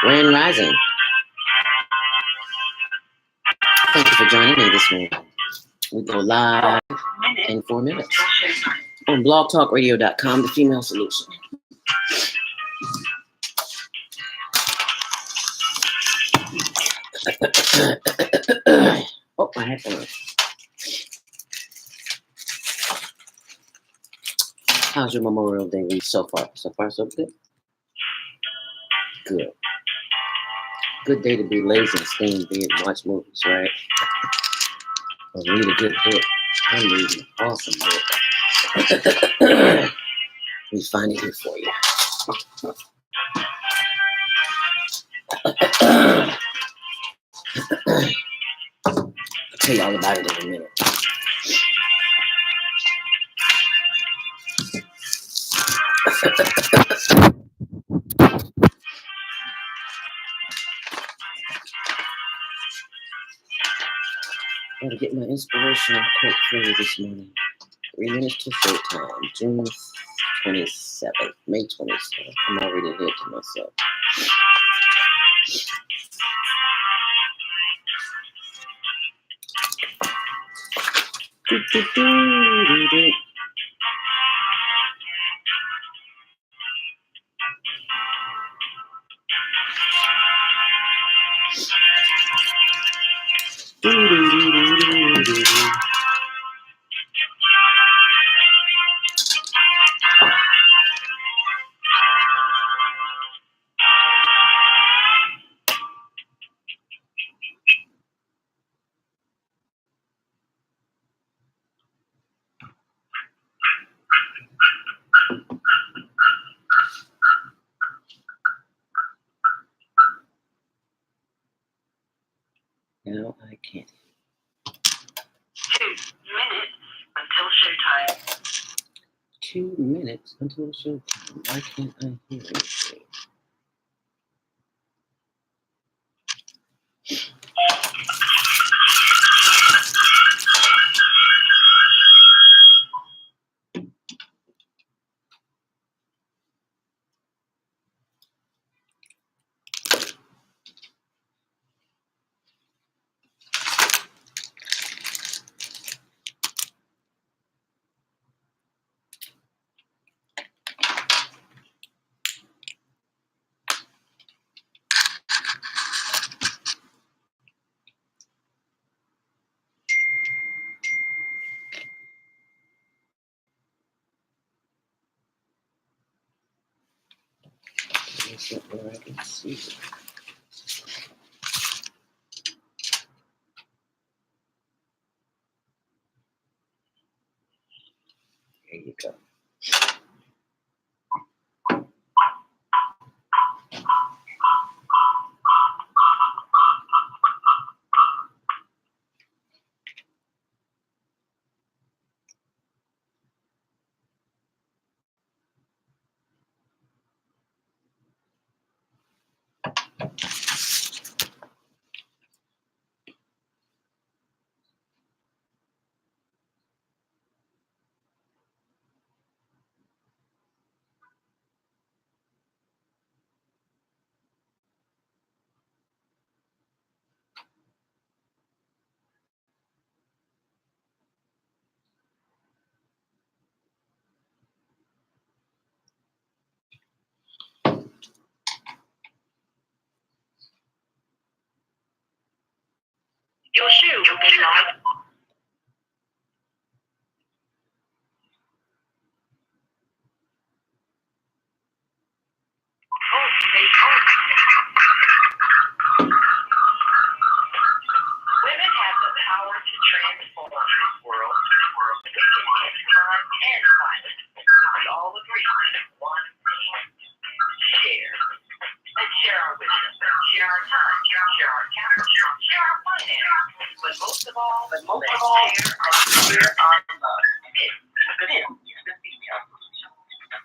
Grand Rising. Thank you for joining me this morning. We go live in 4 minutes on blogtalkradio.com, the female solution. Oh, my headphones. How's your Memorial Day week so far? So far, so good? Good. Good day to be lazy and stay in bed and watch movies, right? Or read a good book. I'm reading an awesome book. Let me find it here for you. I'll tell you all about it in a minute. I'm going to get my inspirational quote for you this morning. 3 minutes to showtime, June 27th, May 27th. I'm already here to myself. Now I can't. 2 minutes until showtime. Why can't I hear anything? Is it where I can see it? There you go. Your shoe will be live. Women have the power to transform this world. They can end crime and violence. We all agree on one thing: share. Let's share our wisdom, share our time, share our talent, share our finance. But most of all, let's share our love. This is the female solution.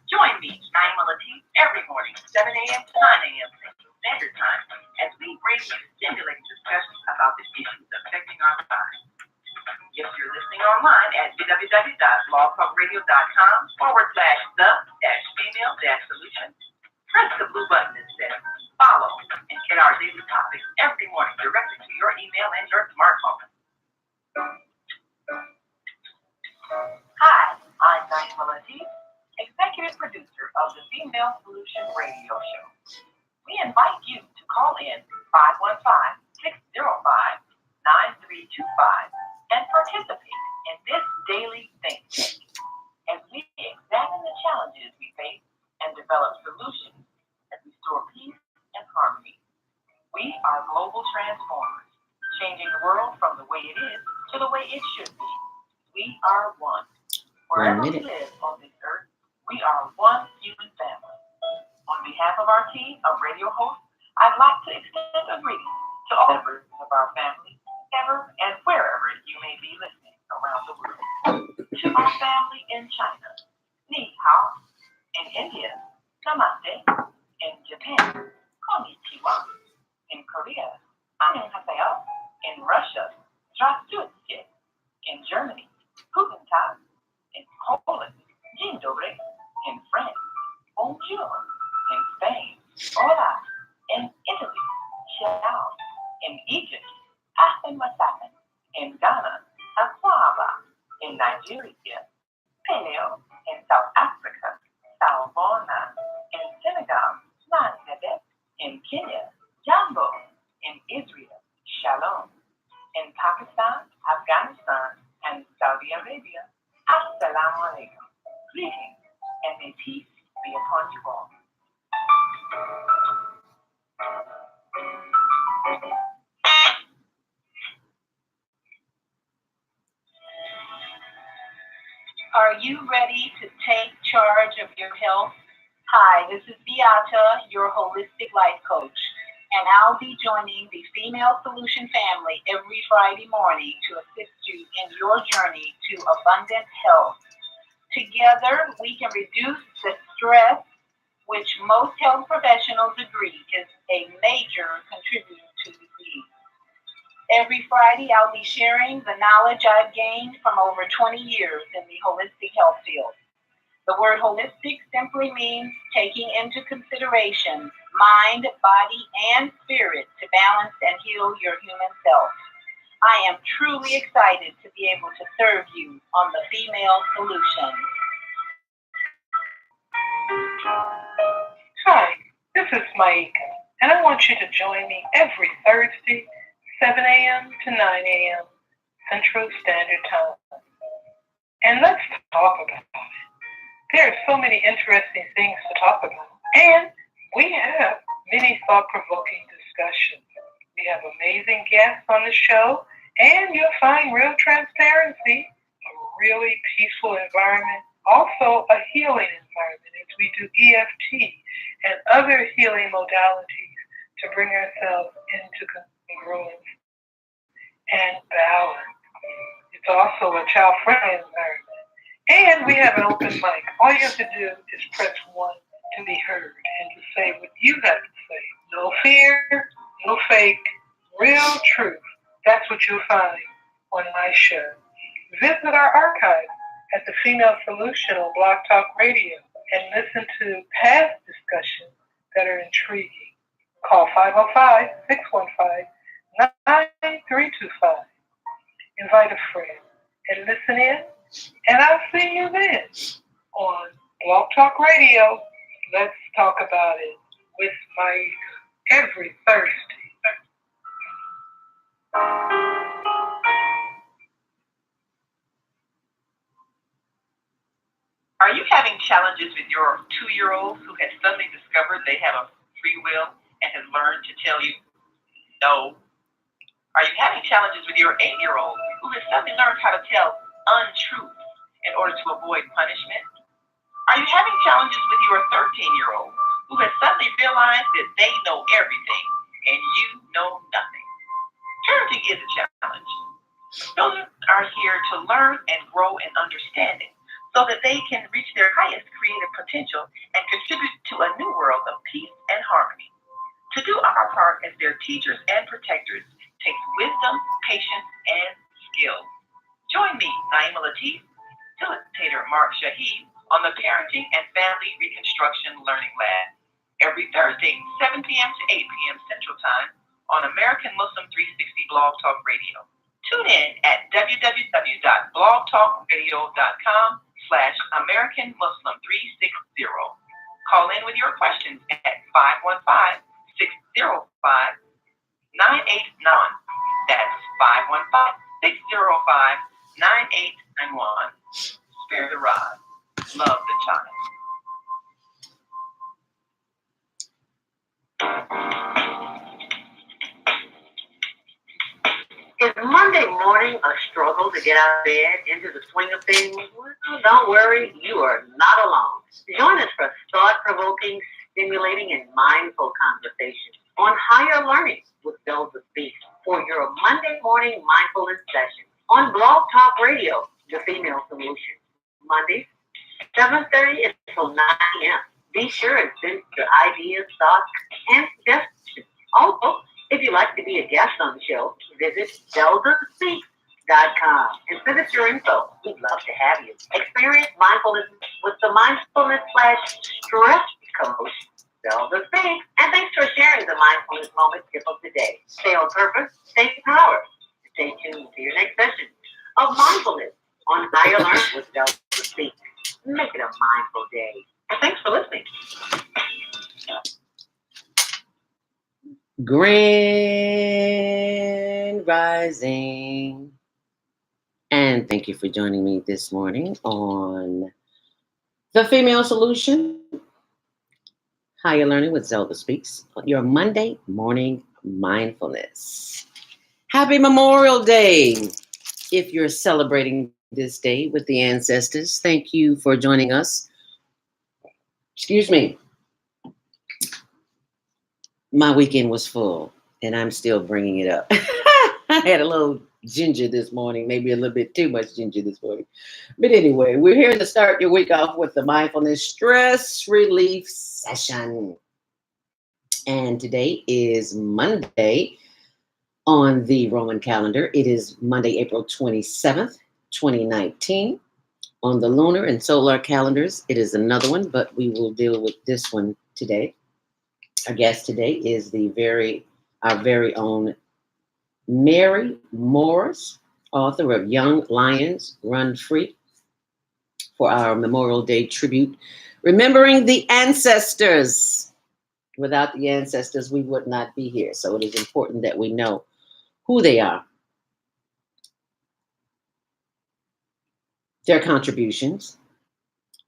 Join me, Naima Latif, every morning, 7 a.m. to 9 a.m. Central Standard Time, as we bring you stimulating discussions about the issues affecting our lives. If you're listening online at www.blogtalkradio.com/the-female-solution, press the blue button that says follow morning directly to your email and your smartphone. Hi, I'm Naima Latif, executive producer of the Female Solution Radio Show. We invite you to call in 515-605-9325 and participate in this daily think tank as we examine the challenges we face and develop solutions that restore peace and harmony. We are global transformers, changing the world from the way it is to the way it should be. We are one. Wherever we live on this earth, we are one human family. On behalf of our team of radio hosts, I'd like to extend a greeting to all members of our family, ever and wherever you may be listening around the world. To our family in China, Ni Hao. In India, Namaste. In Japan, Konnichiwa. In Korea, Annyeonghaseyo. In Russia, Здравствуйте. In Germany, Guten Tag. In Poland, Dzień dobry. In France, Bonjour. In Spain, Hola. In Italy, Ciao. In Egypt, Ahlan wa sahlan. In Ghana, Akwaba. In Nigeria, Paleo. In South Africa, Salvona. In Senegal, Nandebe. In Kenya, Jambo. In Israel, Shalom. In Pakistan, Afghanistan, and Saudi Arabia, Assalamu alaikum. Greetings, and may peace be upon you all. Are you ready to take charge of your health? Hi, this is Beata, your holistic life coach, and I'll be joining the Female Solution family every Friday morning to assist you in your journey to abundant health. Together, we can reduce the stress, which most health professionals agree is a major contributor to disease. Every Friday, I'll be sharing the knowledge I've gained from over 20 years in the holistic health field. The word holistic simply means taking into consideration mind, body, and spirit to balance and heal your human self. I am truly excited to be able to serve you on the Female Solution. Hi, this is Maika, and I want you to join me every Thursday, 7 a.m. to 9 a.m. Central Standard Time. And let's talk about it. There are so many interesting things to talk about, and we have many thought-provoking discussions. We have amazing guests on the show, and you'll find real transparency, a really peaceful environment, also a healing environment as we do EFT and other healing modalities to bring ourselves into congruence and balance. It's also a child-friendly environment. And we have an open mic. All you have to do is press 1 to be heard and to say what you have to say. No fear, no fake, real truth. That's what you'll find on my show. Visit our archive at the Female Solution on Blog Talk Radio and listen to past discussions that are intriguing. Call 505-615-9325. Invite a friend and listen in, and I'll see you then on Blog Talk Radio. Let's talk about it with Mike every Thursday. Are you having challenges with your 2-year-old who has suddenly discovered they have a free will and has learned to tell you no? Are you having challenges with your 8-year-old who has suddenly learned how to tell untruths in order to avoid punishment? Are you having challenges with your 13-year-old who has suddenly realized that they know everything and you know nothing? Parenting is a challenge. Children are here to learn and grow in understanding so that they can reach their highest creative potential and contribute to a new world of peace and harmony. To do our part as their teachers and protectors takes wisdom, patience, and skill. Join me, Naima Latif, facilitator Mark Shahid, on the Parenting and Family Reconstruction Learning Lab every Thursday, 7 p.m. to 8 p.m. Central Time on American Muslim 360 Blog Talk Radio. Tune in at www.blogtalkradio.com/American Muslim 360. Call in with your questions at 515-605-9891. That's 515-605-9891. Spare the rod. Love the child. Is Monday morning a struggle to get out of bed into the swing of things? Well, don't worry, you are not alone. Join us for thought-provoking, stimulating, and mindful conversations on higher learning with Zelda Speaks for your Monday morning mindfulness session on Blog Talk Radio, The Female Solution. Mondays, 7:30 until 9 a.m. Be sure and send your ideas, thoughts, and suggestions. Also, if you'd like to be a guest on the show, visit ZeldaSpeaks.com and send us your info. We'd love to have you. Experience mindfulness with the mindfulness/stress coach, Zelda Speaks. And thanks for sharing the mindfulness moment tip of the day. Stay on purpose, stay empowered. Stay tuned to your next session of mindfulness on Higher Learning with Zelda Speaks. Make it a mindful day. And thanks for listening. Grand Rising. And thank you for joining me this morning on The Female Solution, Higher Learning with Zelda Speaks, your Monday morning mindfulness. Happy Memorial Day. If you're celebrating this day with the ancestors, thank you for joining us. Excuse me. My weekend was full, and I'm still bringing it up. I had a little ginger this morning, maybe a little bit too much ginger this morning. But anyway, we're here to start your week off with the mindfulness stress relief session. And today is Monday on the Roman calendar. It is Monday, April 27th, 2019. On the lunar and solar calendars, it is another one, but we will deal with this one today. Our guest today is our very own Mary Morris, author of Young Lions Run Free, for our Memorial Day tribute, remembering the ancestors. Without the ancestors, we would not be here. So it is important that we know who they are, their contributions,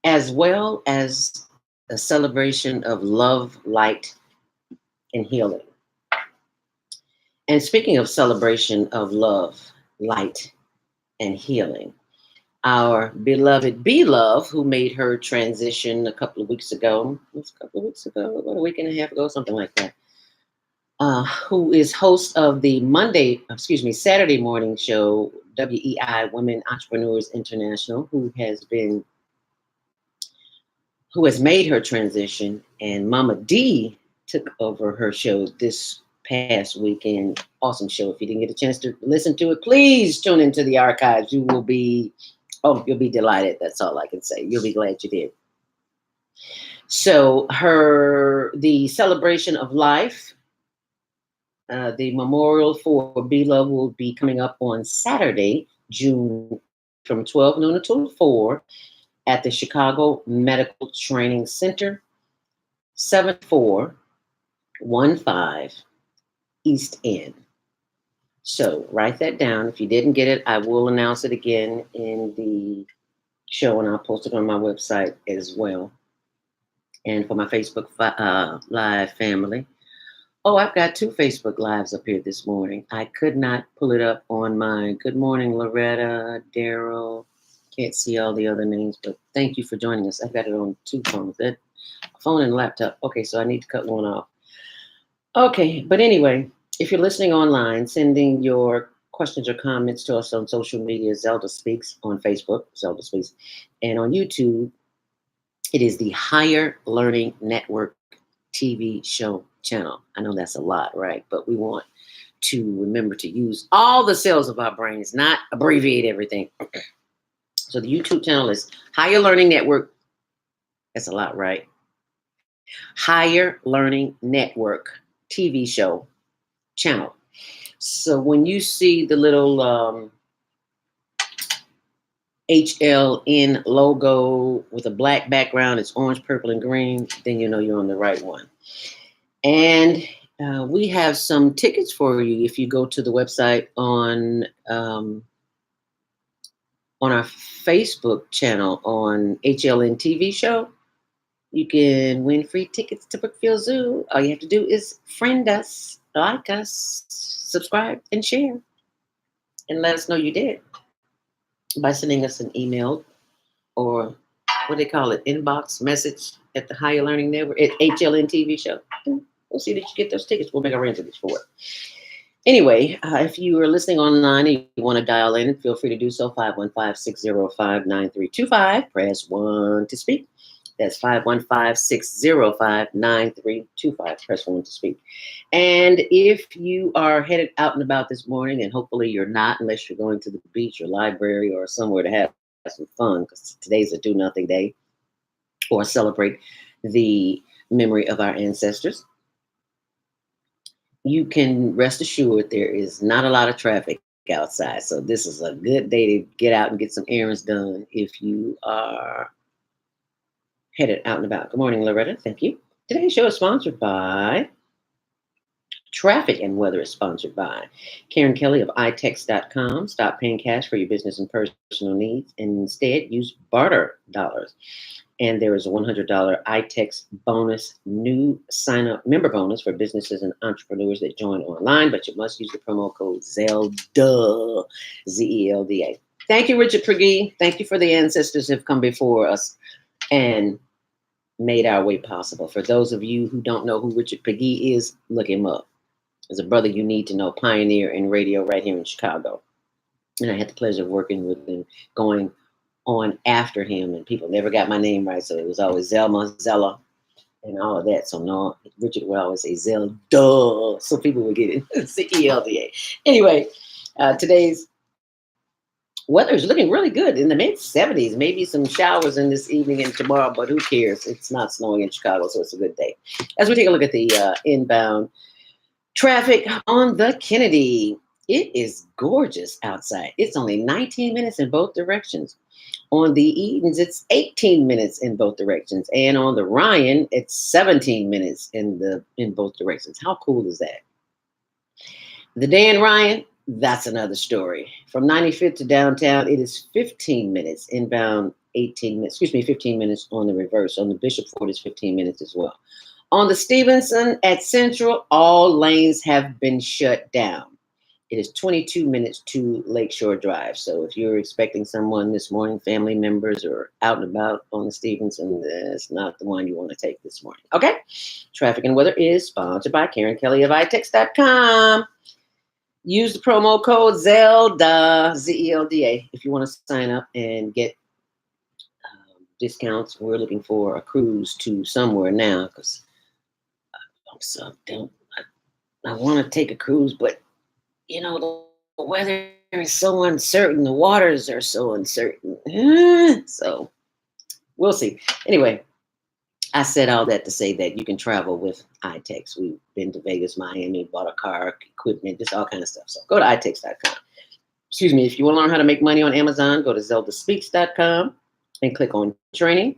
as well as a celebration of love, light, and healing. And speaking of celebration of love, light, and healing, our beloved B-Love, who made her transition a couple of weeks ago, about a week and a half ago, something like that, who is host of the Saturday morning show, WEI Women Entrepreneurs International, who has made her transition, and Mama D took over her show this past weekend. Awesome show. If you didn't get a chance to listen to it, please tune into the archives. You'll be delighted. That's all I can say. You'll be glad you did. So the celebration of life, the memorial for B-Love will be coming up on Saturday, June, from 12 noon until 4 at the Chicago Medical Training Center, 7415 East End. So write that down. If you didn't get it, I will announce it again in the show, and I'll post it on my website as well. And for my Facebook Live family. Oh, I've got 2 Facebook Lives up here this morning. I could not pull it up on my Good Morning, Loretta, Daryl. Can't see all the other names, but thank you for joining us. I've got it on 2 phones, that phone and laptop. Okay, so I need to cut one off. Okay, but anyway, if you're listening online, sending your questions or comments to us on social media, Zelda Speaks on Facebook, Zelda Speaks, and on YouTube, it is the Higher Learning Network TV show channel. I know that's a lot, right? But we want to remember to use all the cells of our brains, not abbreviate everything. So the YouTube channel is Higher Learning Network. That's a lot, right? Higher Learning Network TV show channel. So when you see the little HLN logo with a black background, it's orange, purple, and green, then you know you're on the right one. And we have some tickets for you if you go to the website on our Facebook channel on HLN TV show. You can win free tickets to Brookfield Zoo. All you have to do is friend us, like us, subscribe, and share. And let us know you did by sending us an email or what they call it, inbox message at the Higher Learning Network, at HLN TV show. We'll see that you get those tickets. We'll make arrangements for it. Anyway, if you are listening online and you want to dial in, feel free to do so. 515-605-9325. Press 1 to speak. That's 515-605-9325. Press 1 to speak. And if you are headed out and about this morning, and hopefully you're not, unless you're going to the beach or library or somewhere to have some fun, because today's a do-nothing day, or celebrate the memory of our ancestors, you can rest assured there is not a lot of traffic outside. So this is a good day to get out and get some errands done if you are headed out and about. Good morning, Loretta. Thank you. Today's show is sponsored by Traffic and Weather is sponsored by Karen Kelly of itex.com. Stop paying cash for your business and personal needs, and instead use barter dollars. And there is a $100 iTex bonus, new sign-up member bonus for businesses and entrepreneurs that join online, but you must use the promo code ZELDA, Z-E-L-D-A. Thank you, Richard Pregee. Thank you for the ancestors who have come before us and made our way possible. For those of you who don't know who Richard Pregee is, look him up. There's a brother you need to know, pioneer in radio right here in Chicago. And I had the pleasure of working with him, going on after him, and people never got my name right, so it was always Zelma, Zella, and all of that. So no, Richard would always say Zelda, so people would get it. C-E-L-D-A. Anyway, today's weather is looking really good in the mid-70s. Maybe some showers in this evening and tomorrow, but who cares? It's not snowing in Chicago, so it's a good day. As we take a look at the inbound traffic on the Kennedy, it is gorgeous outside. It's only 19 minutes in both directions. On the Edens, it's 18 minutes in both directions. And on the Ryan, it's 17 minutes in both directions. How cool is that? The Dan Ryan, that's another story. From 95th to downtown, it is 15 minutes inbound, 15 minutes on the reverse. On the Bishop Ford, it's 15 minutes as well. On the Stevenson at Central, all lanes have been shut down. It is 22 minutes to Lakeshore Drive. So if you're expecting someone this morning, family members, or out and about on the Stevenson, that's not the one you want to take this morning. Okay? Traffic and Weather is sponsored by Karen Kelly of itex.com. Use the promo code ZELDA, Z-E-L-D-A, if you want to sign up and get discounts. We're looking for a cruise to somewhere now, because I want to take a cruise, but you know, the weather is so uncertain. The waters are so uncertain. So we'll see. Anyway, I said all that to say that you can travel with iTex. We've been to Vegas, Miami, bought a car, equipment, just all kind of stuff. So go to itex.com. Excuse me. If you want to learn how to make money on Amazon, go to zeldaspeaks.com and click on training.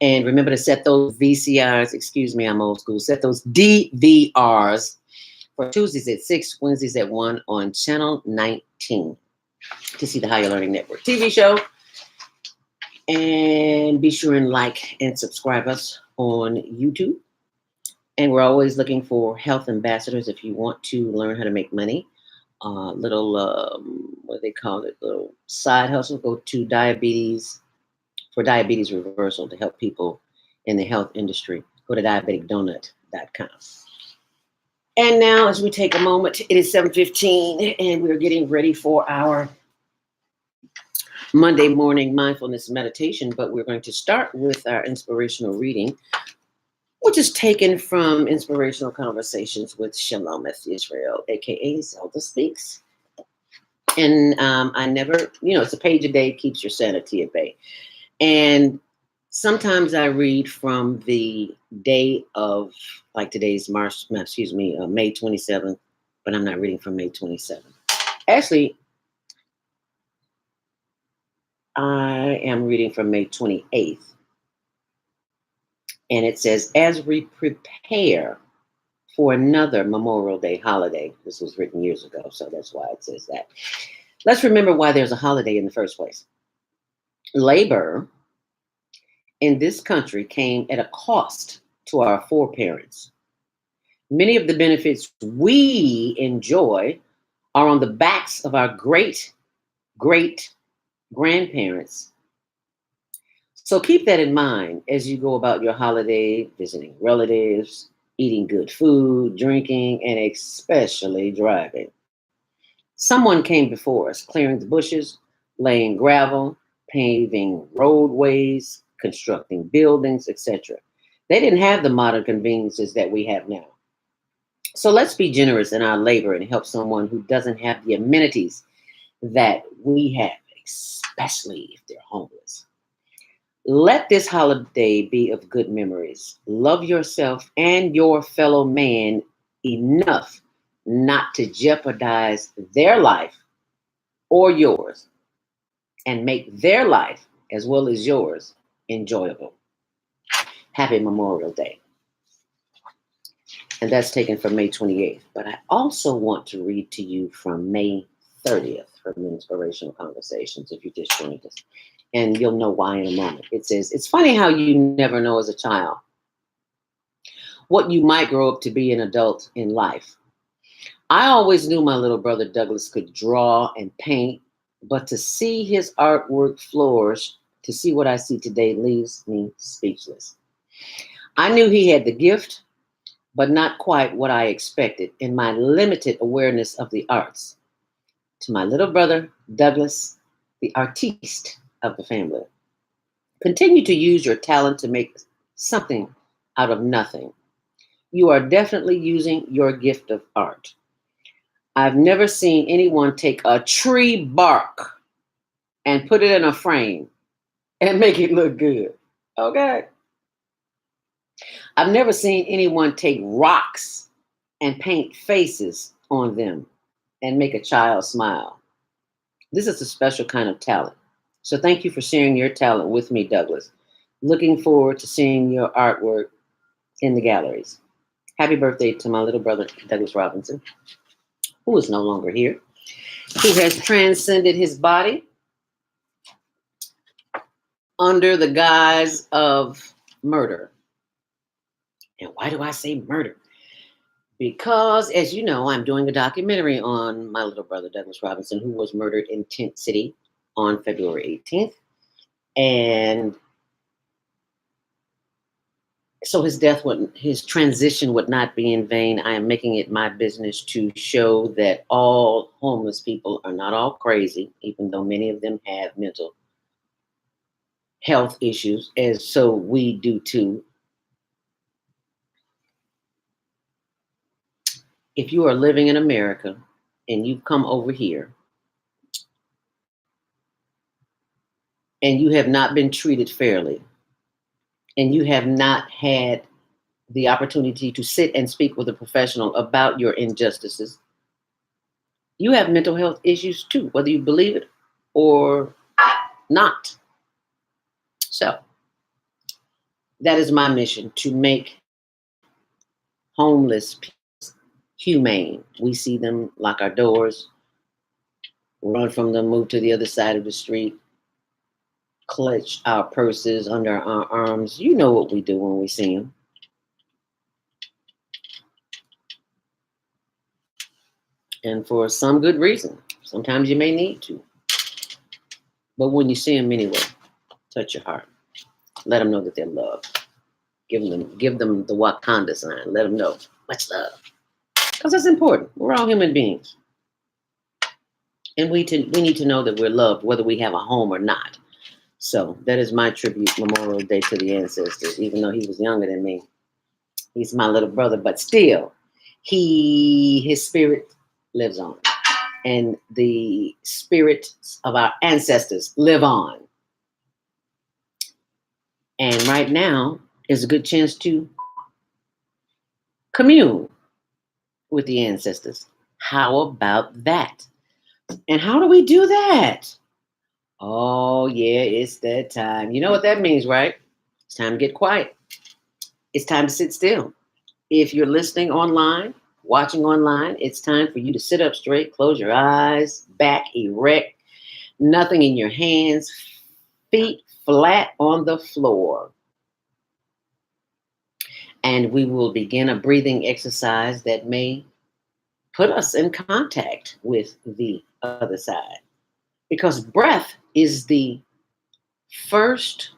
And remember to set those VCRs. Excuse me, I'm old school. Set those DVRs for Tuesdays at 6, Wednesdays at 1 on Channel 19 to see the Higher Learning Network TV show. And be sure and like and subscribe us on YouTube. And we're always looking for health ambassadors if you want to learn how to make money. Little, what do they call it? Little side hustle. Go to diabetes reversal to help people in the health industry. Go to diabeticdonut.com. And now, as we take a moment, it is 7:15, and we're getting ready for our Monday morning mindfulness meditation. But we're going to start with our inspirational reading, which is taken from Inspirational Conversations with Shalometh Israel, aka Zelda Speaks. And I never, it's a page a day, keeps your sanity at bay. And sometimes I read from the day of, like today's May 27th, but I'm not reading from May 27th. Actually, I am reading from May 28th. And it says, as we prepare for another Memorial Day holiday, this was written years ago, so that's why it says that. Let's remember why there's a holiday in the first place. Labor in this country came at a cost to our foreparents. Many of the benefits we enjoy are on the backs of our great grandparents. So keep that in mind as you go about your holiday, visiting relatives, eating good food, drinking, and especially driving. Someone came before us, clearing the bushes, laying gravel, paving roadways, constructing buildings, etc. They didn't have the modern conveniences that we have now. So let's be generous in our labor and help someone who doesn't have the amenities that we have, especially if they're homeless. Let this holiday be of good memories. Love yourself and your fellow man enough not to jeopardize their life or yours, and make their life as well as yours enjoyable. Happy Memorial Day. And that's taken from May 28th. But I also want to read to you from May 30th from Inspirational Conversations, if you just joined us. And you'll know why in a moment. It says, it's funny how you never know as a child what you might grow up to be an adult in life. I always knew my little brother Douglas could draw and paint, but to see his artwork flourish, to see what I see today, leaves me speechless. I knew he had the gift, but not quite what I expected in my limited awareness of the arts. To my little brother Douglas, the artiste of the family, continue to use your talent to make something out of nothing. You are definitely using your gift of art. I've never seen anyone take a tree bark and put it in a frame and make it look good. Okay. I've never seen anyone take rocks and paint faces on them and make a child smile. This is a special kind of talent. So thank you for sharing your talent with me, Douglas. Looking forward to seeing your artwork in the galleries. Happy birthday to my little brother, Douglas Robinson, who is no longer here, who has transcended his body under the guise of murder. And why do I say murder? Because, as you know, I'm doing a documentary on my little brother, Douglas Robinson, who was murdered in Tent City on February 18th. And so his transition would not be in vain. I am making it my business to show that all homeless people are not all crazy, even though many of them have mental health issues, as so we do too. If you are living in America and you've come over here and you have not been treated fairly, and you have not had the opportunity to sit and speak with a professional about your injustices, you have mental health issues too, whether you believe it or not. So that is my mission, to make homeless people humane. We see them, lock our doors, run from them, move to the other side of the street, clutch our purses under our arms. You know what we do when we see them. And for some good reason. Sometimes you may need to. But when you see them anyway, touch your heart. Let them know that they're loved. Give them the Wakanda sign. Let them know much love. Because that's important. We're all human beings. And we need to know that we're loved, whether we have a home or not. So that is my tribute, Memorial Day, to the ancestors. Even though he was younger than me, he's my little brother, but still, his spirit lives on. And the spirits of our ancestors live on. And right now is a good chance to commune with the ancestors. How about that? And how do we do that? Oh, yeah, it's that time. You know what that means, right? It's time to get quiet. It's time to sit still. If you're listening online, watching online, it's time for you to sit up straight, close your eyes, back erect, nothing in your hands, feet flat on the floor. And we will begin a breathing exercise that may put us in contact with the other side. Because breath is the first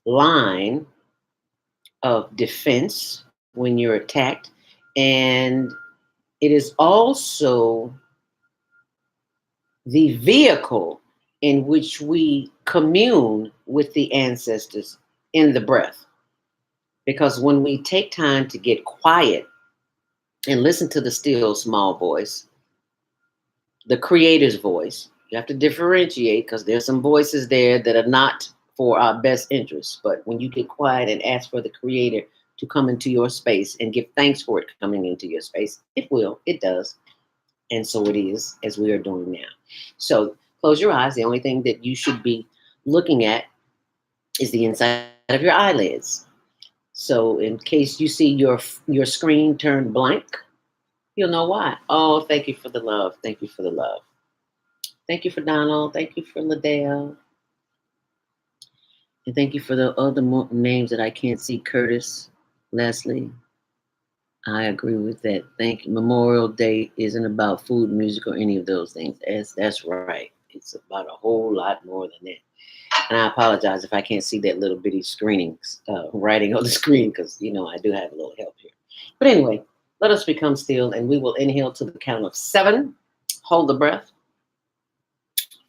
line of defense when you're attacked. And it is also the vehicle in which we commune with the ancestors in the breath. Because when we take time to get quiet and listen to the still small voice, the creator's voice, you have to differentiate because there's some voices there that are not for our best interests. But when you get quiet and ask for the creator to come into your space and give thanks for it coming into your space, it does. And so it is, as we are doing now. So close your eyes. The only thing that you should be looking at is the inside of your eyelids. So in case you see your screen turn blank, you'll know why. Oh, thank you for the love. Thank you for the love. Thank you for Donald. Thank you for Liddell. And thank you for the other names that I can't see. Curtis, Leslie. I agree with that. Thank you. Memorial Day isn't about food, music, or any of those things. That's right. It's about a whole lot more than that. And I apologize if I can't see that little bitty writing on the screen, because, I do have a little help here. But anyway, let us become still, and we will inhale to the count of 7. Hold the breath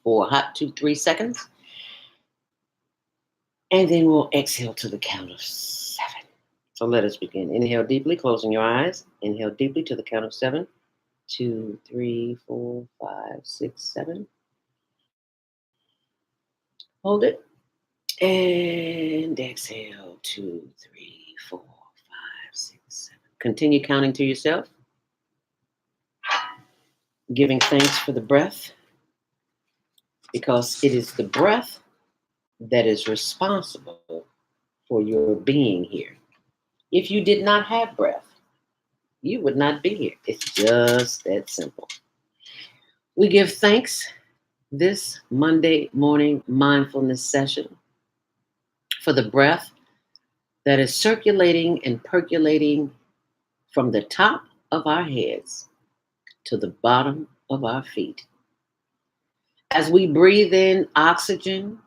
for a hot 2-3 seconds. And then we'll exhale to the count of 7. So let us begin. Inhale deeply, closing your eyes. Inhale deeply to the count of 7. 2, 3, 4, 5, 6, 7. Hold it. And exhale. 2, 3, 4, 5, 6, 7. Continue counting to yourself. Giving thanks for the breath, because it is the breath that is responsible for your being here. If you did not have breath, you would not be here. It's just that simple. We give thanks this Monday morning mindfulness session for the breath that is circulating and percolating from the top of our heads to the bottom of our feet. As we breathe in oxygen,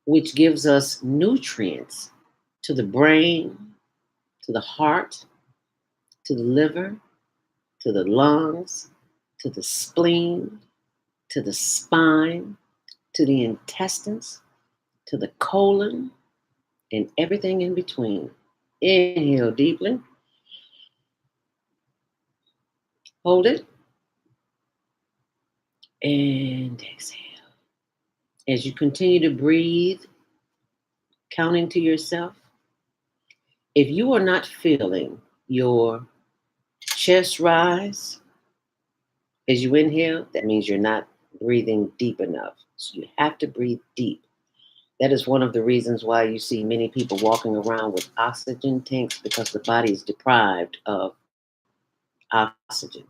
which gives us nutrients to the brain, to the heart, to the liver, to the lungs, to the spleen, to the spine, to the intestines, to the colon, and everything in between. Inhale deeply. Hold it. And exhale. As you continue to breathe, counting to yourself, if you are not feeling your chest rise as you inhale, that means you're not breathing deep enough. So you have to breathe deep. That is one of the reasons why you see many people walking around with oxygen tanks, because the body is deprived of oxygen.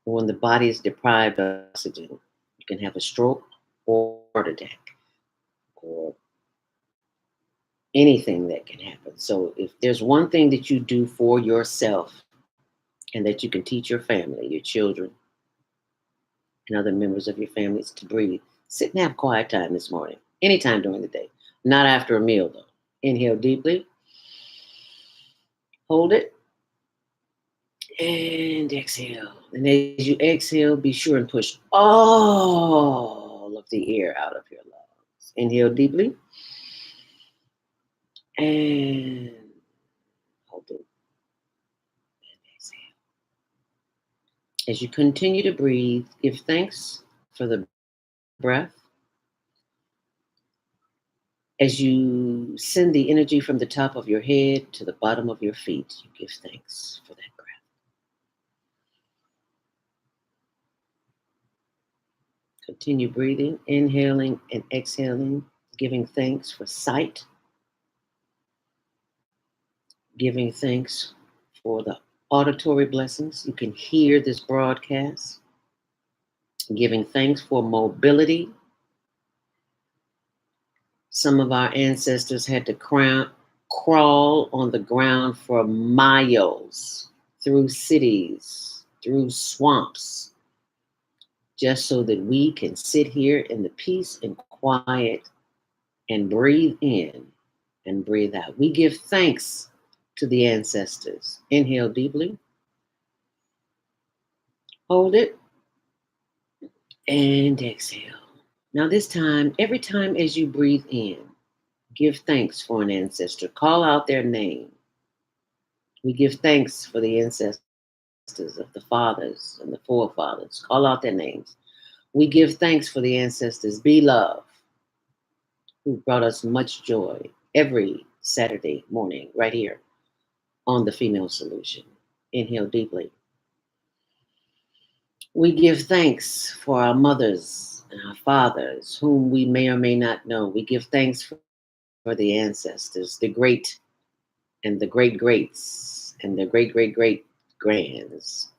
When the body is deprived of oxygen, you can have a stroke or heart attack or anything that can happen. So if there's one thing that you do for yourself and that you can teach your family, your children, and other members of your families to breathe, sit and have quiet time this morning, anytime during the day, not after a meal though. Inhale deeply, hold it, and exhale. And as you exhale, be sure and push all of the air out of your lungs. Inhale deeply, and hold it, and exhale. As you continue to breathe, give thanks for the breath. As you send the energy from the top of your head to the bottom of your feet, you give thanks for that breath. Continue breathing, inhaling and exhaling, giving thanks for sight, giving thanks for the auditory blessings. You can hear this broadcast, giving thanks for mobility. Some of our ancestors had to crawl on the ground for miles through cities, through swamps, just so that we can sit here in the peace and quiet and breathe in and breathe out. We give thanks to the ancestors. Inhale deeply, hold it, and exhale. Now, this time, every time as you breathe in, give thanks for an ancestor. Call out their name. We give thanks for the ancestors of the fathers and the forefathers. Call out their names. We give thanks for the ancestors. Be love, who brought us much joy every Saturday morning right here on The Female Solution. Inhale deeply. We give thanks for our mothers and our fathers, whom we may or may not know. We give thanks for the ancestors, the great and the great greats and the great great great grands.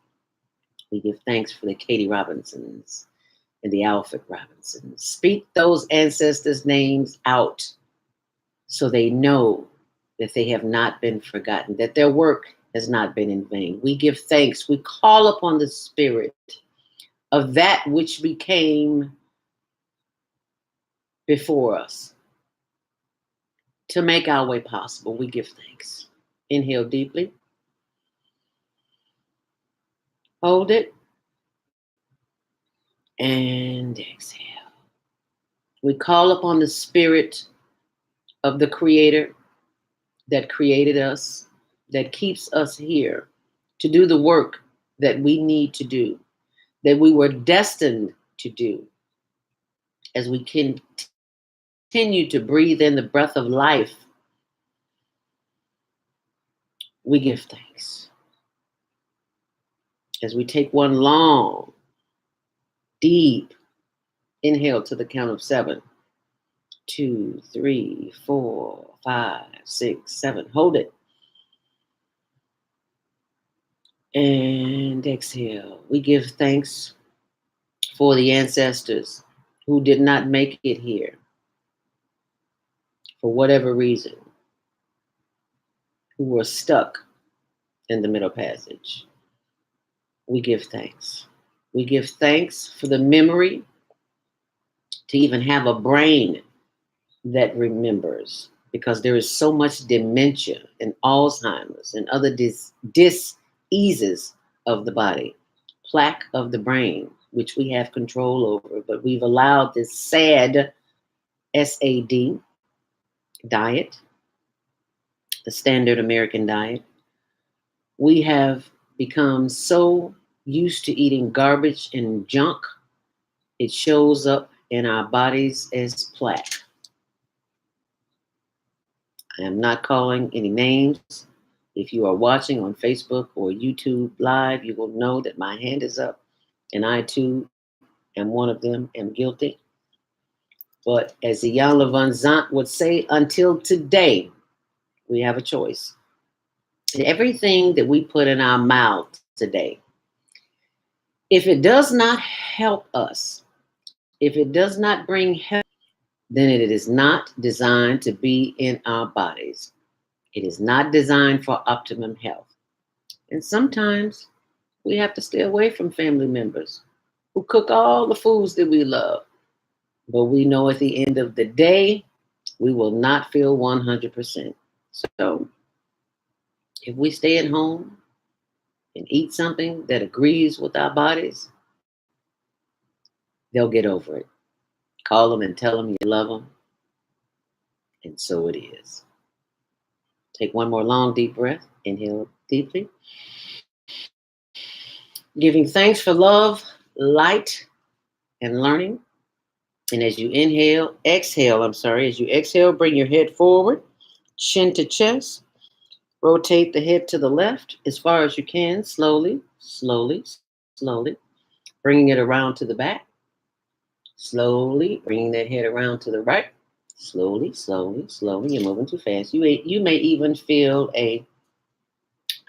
We give thanks for the Katie Robinsons and the Alfred Robinsons. Speak those ancestors' names out so they know that they have not been forgotten, that their work has not been in vain. We give thanks. We call upon the spirit of that which became before us to make our way possible. We give thanks. Inhale deeply. Hold it. And exhale. We call upon the spirit of the Creator that created us, that keeps us here to do the work that we need to do, that we were destined to do, as we continue to breathe in the breath of life. We give thanks. As we take one long, deep inhale to the count of 7. 2, 3, 4, 5, 6, 7. Hold it. And exhale. We give thanks for the ancestors who did not make it here for whatever reason, who were stuck in the Middle Passage. We give thanks. We give thanks for the memory to even have a brain that remembers, because there is so much dementia and Alzheimer's and other diseases of the body, plaque of the brain, which we have control over, but we've allowed this SAD, SAD diet, the standard American diet. We have become so used to eating garbage and junk, it shows up in our bodies as plaque. I am not calling any names. If you are watching on Facebook or YouTube Live, you will know that my hand is up, and I too am one of them, am guilty. But as Iyanla Vanzant would say, until today, we have a choice. And everything that we put in our mouth today, if it does not help us, if it does not bring health, then it is not designed to be in our bodies. It is not designed for optimum health. And sometimes we have to stay away from family members who cook all the foods that we love. But we know at the end of the day, we will not feel 100%. So if we stay at home and eat something that agrees with our bodies, they'll get over it. Call them and tell them you love them. And so it is. Take one more long, deep breath. Inhale deeply. Giving thanks for love, light, and learning. And as you exhale, as you exhale, bring your head forward, chin to chest. Rotate the head to the left as far as you can, slowly, slowly, slowly. Bringing it around to the back. Slowly bringing that head around to the right. Slowly, slowly, slowly. You're moving too fast. You may even feel a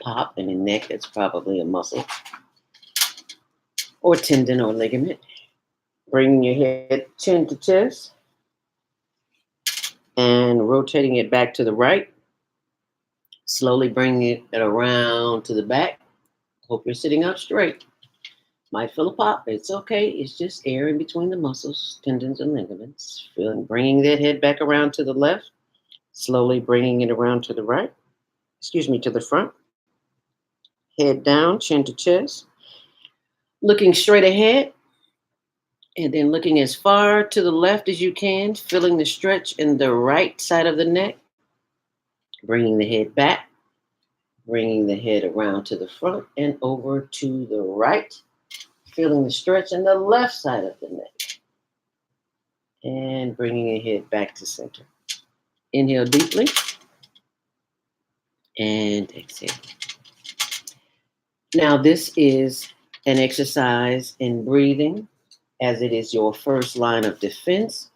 pop in the neck. That's probably a muscle or tendon or ligament. Bringing your head chin to chest and rotating it back to the right. Slowly bringing it around to the back. Hope you're sitting up straight. Might feel a pop. It's okay. It's just air in between the muscles, tendons, and ligaments. Bringing that head back around to the left. Slowly bringing it around to the right. To the front. Head down, chin to chest. Looking straight ahead. And then looking as far to the left as you can. Feeling the stretch in the right side of the neck. Bringing the head back. Bringing the head around to the front and over to the right. Feeling the stretch in the left side of the neck. And bringing your head back to center. Inhale deeply. And exhale. Now, this is an exercise in breathing, as it is your first line of defense,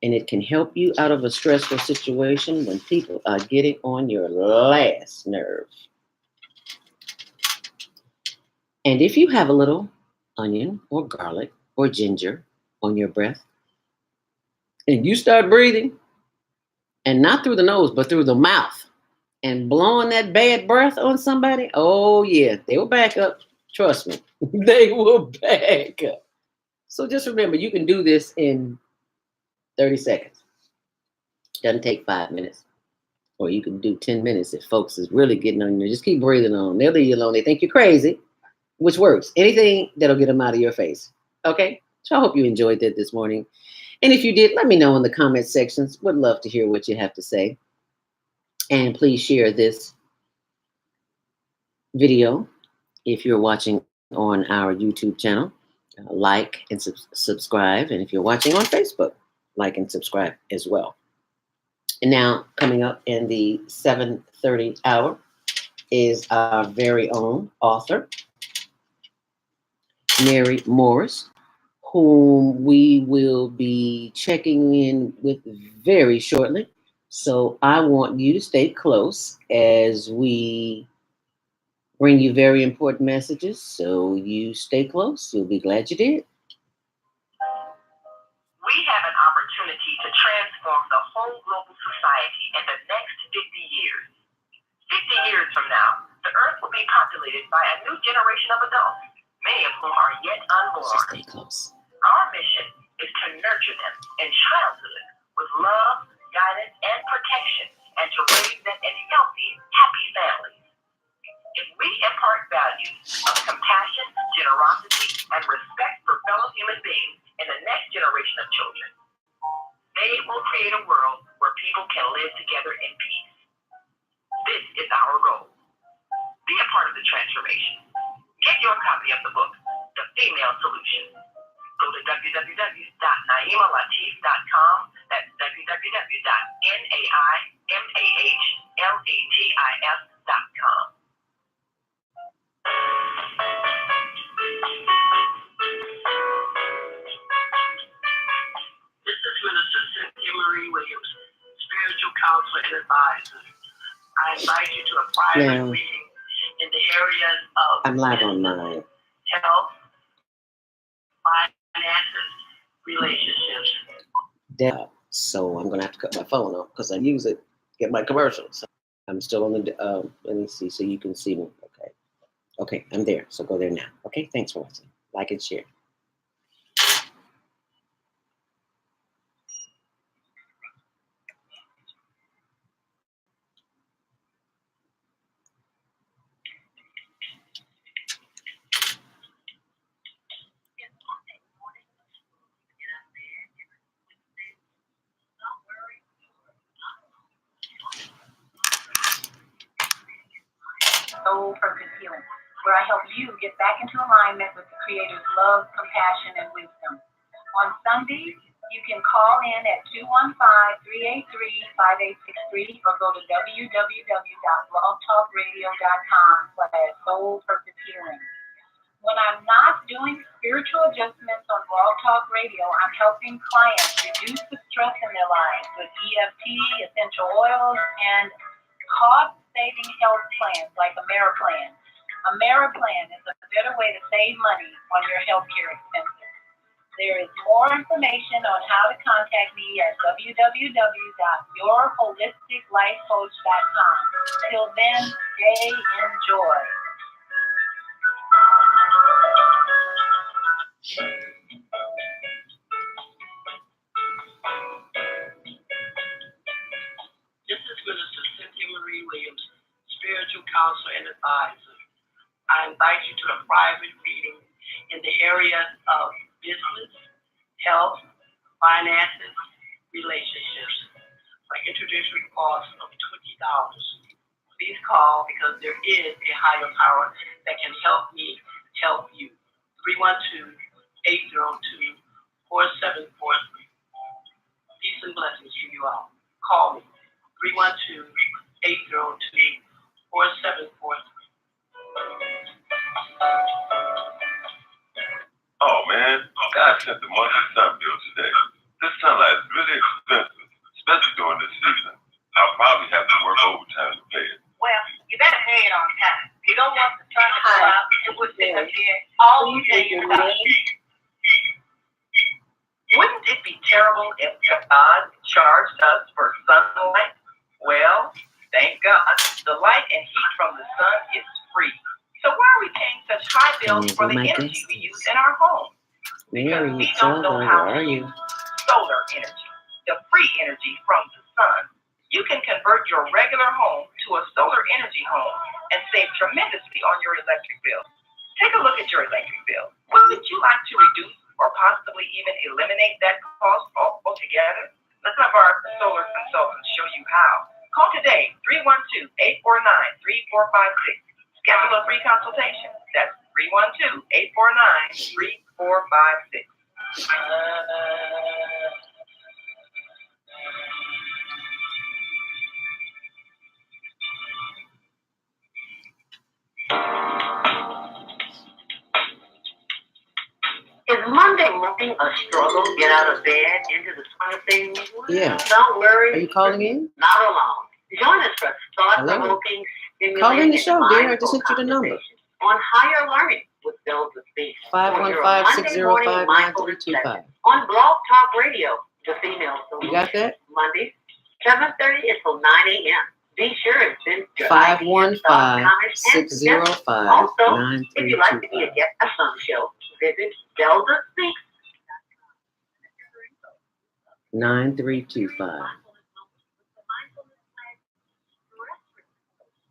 and it can help you out of a stressful situation when people are getting on your last nerve. And if you have a little onion or garlic or ginger on your breath, and you start breathing, and not through the nose, but through the mouth, and blowing that bad breath on somebody, oh yeah, they will back up. Trust me, they will back up. So just remember, you can do this in 30 seconds. Doesn't take 5 minutes. Or you can do 10 minutes if folks is really getting on you. Just keep breathing on. They'll leave you alone. They think you're crazy, which works. Anything that'll get them out of your face. Okay? So I hope you enjoyed that this morning. And if you did, let me know in the comment sections. Would love to hear what you have to say. And please share this video if you're watching on our YouTube channel. Like and subscribe. And if you're watching on Facebook, like and subscribe as well. And now, coming up in the 7:30 hour is our very own author, Mary Morris, whom we will be checking in with very shortly. So I want you to stay close as we bring you very important messages. So you stay close. You'll be glad you did. We have an opportunity to transform the whole global society in the next 50 years. 50 years from now, the earth will be populated by a new generation of adults, many of whom are yet unborn. So stay close. Our mission is to nurture them in childhood with love, guidance, and protection, and to raise them in healthy, happy families. If we impart values of compassion, generosity, and respect for fellow human beings in the next generation of children, they will create a world where people can live together in peace. This is our goal. Be a part of the transformation. Get your copy of the book, The Female Solution. Go to www.naimalatif.com. That's www.naimalatif.com. This is Minister Cynthia Marie Williams, spiritual counselor and advisor. I invite you to a private reading in the areas of I'm live on mine. health, finances, relationships. So I'm gonna have to cut my phone off because I use it to get my commercials. I'm still on the let me see so you can see me. Okay, I'm there. So go there now. Okay, thanks for watching. Like and share. Soul Purpose Healing, where I help you get back into alignment with the Creator's love, compassion, and wisdom. On Sundays, you can call in at 215-383-5863 or go to www.blogtalkradio.com/Soul Purpose Healing. When I'm not doing spiritual adjustments on Blog Talk Radio, I'm helping clients reduce the stress in their lives with EFT, essential oils, and cost-saving health plans like AmeriPlan. AmeriPlan is a better way to save money on your healthcare expenses. There is more information on how to contact me at www.yourholisticlifecoach.com. Till then, stay enjoy. This is Minister Cynthia Marie Williams, spiritual counselor and advisor. I invite you to a private reading in the area of business, health, finances, relationships for introductory cost of $20. Please call because there is a higher power that can help me help you. 312-802-4743. Peace and blessings to you all. Call me. 312-802-4743. Oh man, God sent the monthly sun bill today. This sunlight is really expensive, especially during this season. I'll probably have to work overtime to pay it. Well, you better pay it on time. You don't want the sun to go out and we're sitting up here all day about it. Wouldn't it be terrible if God charged us for sunlight? Well, thank God, the light and heat from the sun is free. So why are we paying such high bills for the energy we use in our home? Mary, We don't know how where are to you? use solar energy, the free energy from the sun. You can convert your regular home to a solar energy home and save tremendously on your electric bill. Take a look at your electric bill. Wouldn't you like to reduce or possibly even eliminate that cost altogether? Let's have our solar consultants show you how. Call today, 312-849-3456. Schedule a free consultation. That's 312-849-3456. Is Monday morning a struggle? Get out of bed, into the swing of things? Yeah. Don't worry. Are you calling in? Not alone. Join us for thought-provoking, stimulating, Call in the show, and dear. I mindful just sent you the number. conversations on higher learning with Zelda Speaks. On your Monday morning mindfulness session 515-605-9325. on Blog Talk Radio, the female solution. You got that? Mondays, 7:30 until 9 a.m. Be sure and send your 515-605-9325. Also, if you'd like to be a guest on the show, visit Zelda Speaks. 9325.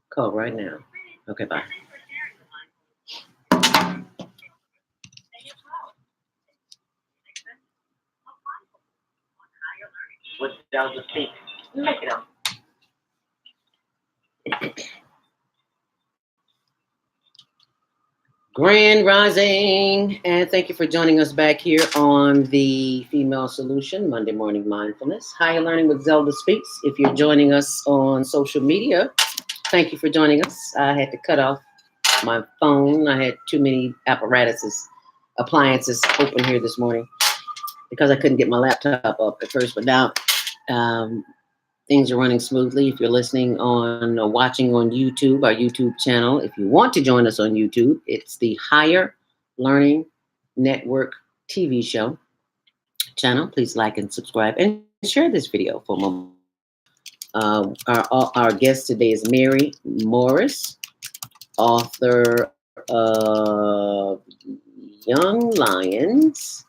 Call right now. Okay, bye. With Zelda Speaks. Make it up. Grand Rising, and thank you for joining us back here on the Female Solution Monday Morning Mindfulness. Higher Learning with Zelda Speaks. If you're joining us on social media, thank you for joining us. I had to cut off my phone. I had too many appliances open here this morning because I couldn't get my laptop up at first, but now things are running smoothly. If you're listening on or watching on YouTube, our YouTube channel, if you want to join us on YouTube, it's the Higher Learning Network TV show channel. Please like and subscribe and share this video for a moment. Our guest today is Mary Morris, author of Young Lions,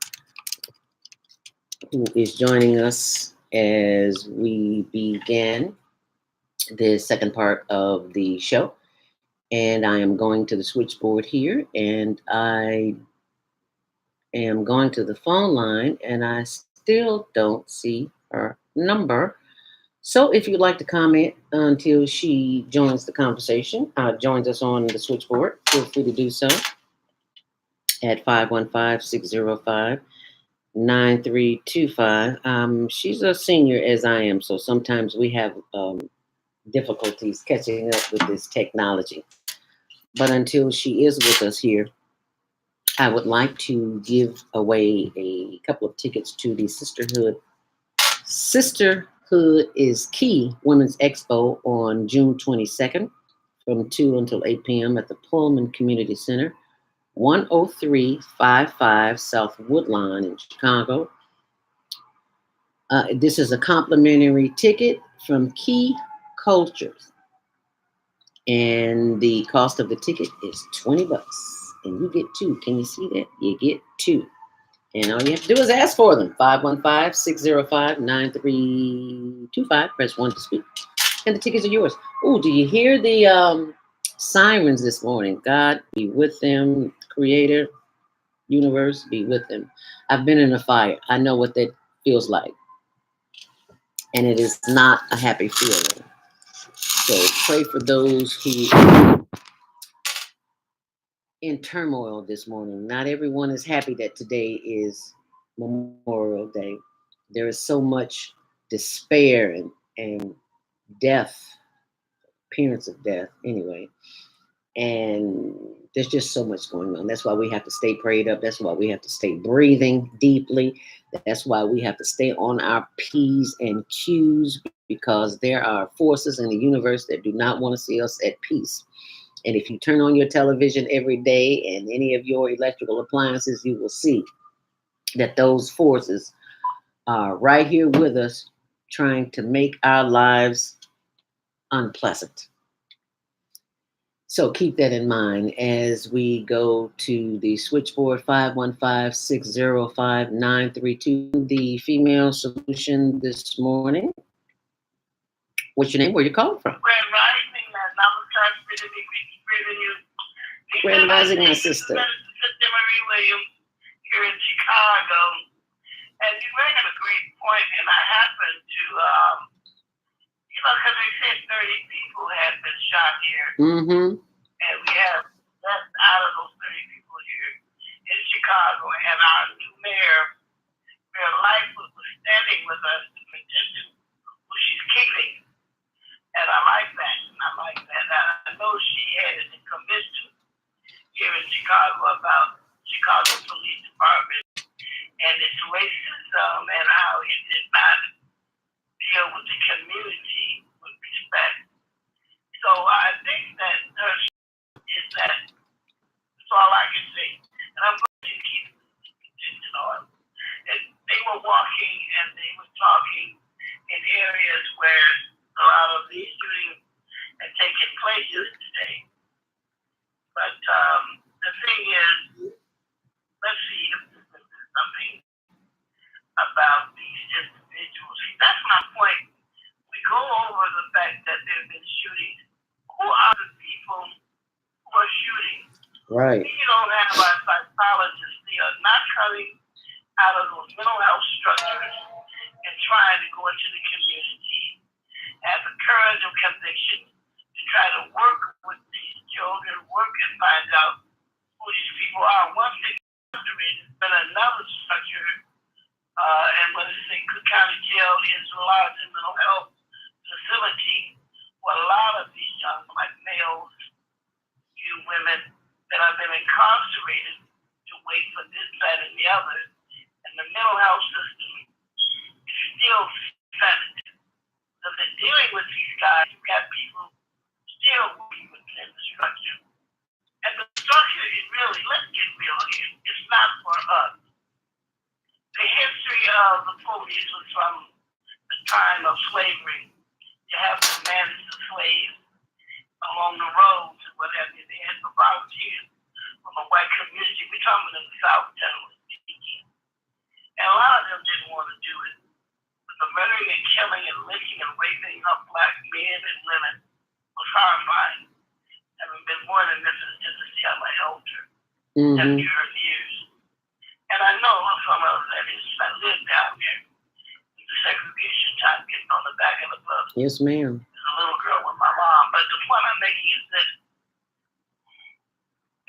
who is joining us as we begin the second part of the show. And I am going to the switchboard here, and I am going to the phone line, and I still don't see her number. So if you'd like to comment until she joins the conversation, joins us on the switchboard, feel free to do so at 515-605-9325. She's a senior as I am, so sometimes we have difficulties catching up with this technology. But until she is with us here, I would like to give away a couple of tickets to the Sisterhood. Sisterhood is Key Women's Expo on June 22nd from 2 until 8 p.m. at the Pullman Community Center, 10355 South Woodlawn in Chicago. This is a complimentary ticket from Key Cultures. And the cost of the ticket is $20. And you get two. Can you see that? You get two. And all you have to do is ask for them. 515-605-9325. Press 1 to speak. And the tickets are yours. Oh, do you hear the sirens this morning? God be with them. Creator, universe, be with them. I've been in a fire. I know what that feels like. And it is not a happy feeling. So pray for those who are in turmoil this morning. Not everyone is happy that today is Memorial Day. There is so much despair and death, appearance of death anyway. And there's just so much going on. That's why we have to stay prayed up. That's why we have to stay breathing deeply. That's why we have to stay on our P's and Q's, because there are forces in the universe that do not want to see us at peace. And if you turn on your television every day and any of your electrical appliances, you will see that those forces are right here with us, trying to make our lives unpleasant. So keep that in mind as we go to the switchboard 515-605-932. The female solution this morning. What's your name? Where you calling from? Grand Rising, as I was transmitting you. Grand Rising, my sister. Sister Marie Williams here in Chicago. And you bring up a great point, and I happened to, because they said 30 people had been shot here. Mm-hmm. And we have less out of those 30 people here in Chicago. And our new mayor, Mayor Lightfoot, was standing with us to petition who she's keeping. And I like that. I know she had a commission here in Chicago about Chicago Police Department and its racism and how it did not deal with the community with respect. So I think that is that. That's all I can say. And I'm going to keep attention on. And they were walking and they were talking in areas where a lot of these shootings had taken place yesterday. But the thing is, let's see if this is something about these individuals. See, that's my point. We go over the fact that there have been shootings. Who are the people who are shooting? Right. We don't have our psychologists. They are not coming out of those mental health structures and trying to go into the community, have the courage of conviction to try to work with these children, work and find out who these people are. Once they get incarcerated, then another structure, and what is it, Cook County Jail is a large mental health facility where a lot of these young black males, you women that have been incarcerated to wait for this, that, and the other, and the mental health system is still suspended. So they're dealing with these guys. You've got people still working within the structure. And the structure is really, let's get real here, it's not for us. The history of the police was from the time of slavery. You have to manage the slaves along the roads and whatever. They had the volunteers from a white community. We're talking in the South, generally speaking. And a lot of them didn't want to do it. But the murdering and killing and licking and raping of black men and women was horrifying. Having been born in Memphis, Tennessee, I'm an elder. Mm-hmm. Years. And I know some of that is, I lived down there. The segregation time getting on the back of the bus. Yes, ma'am. As a little girl with my mom. But the point I'm making is this.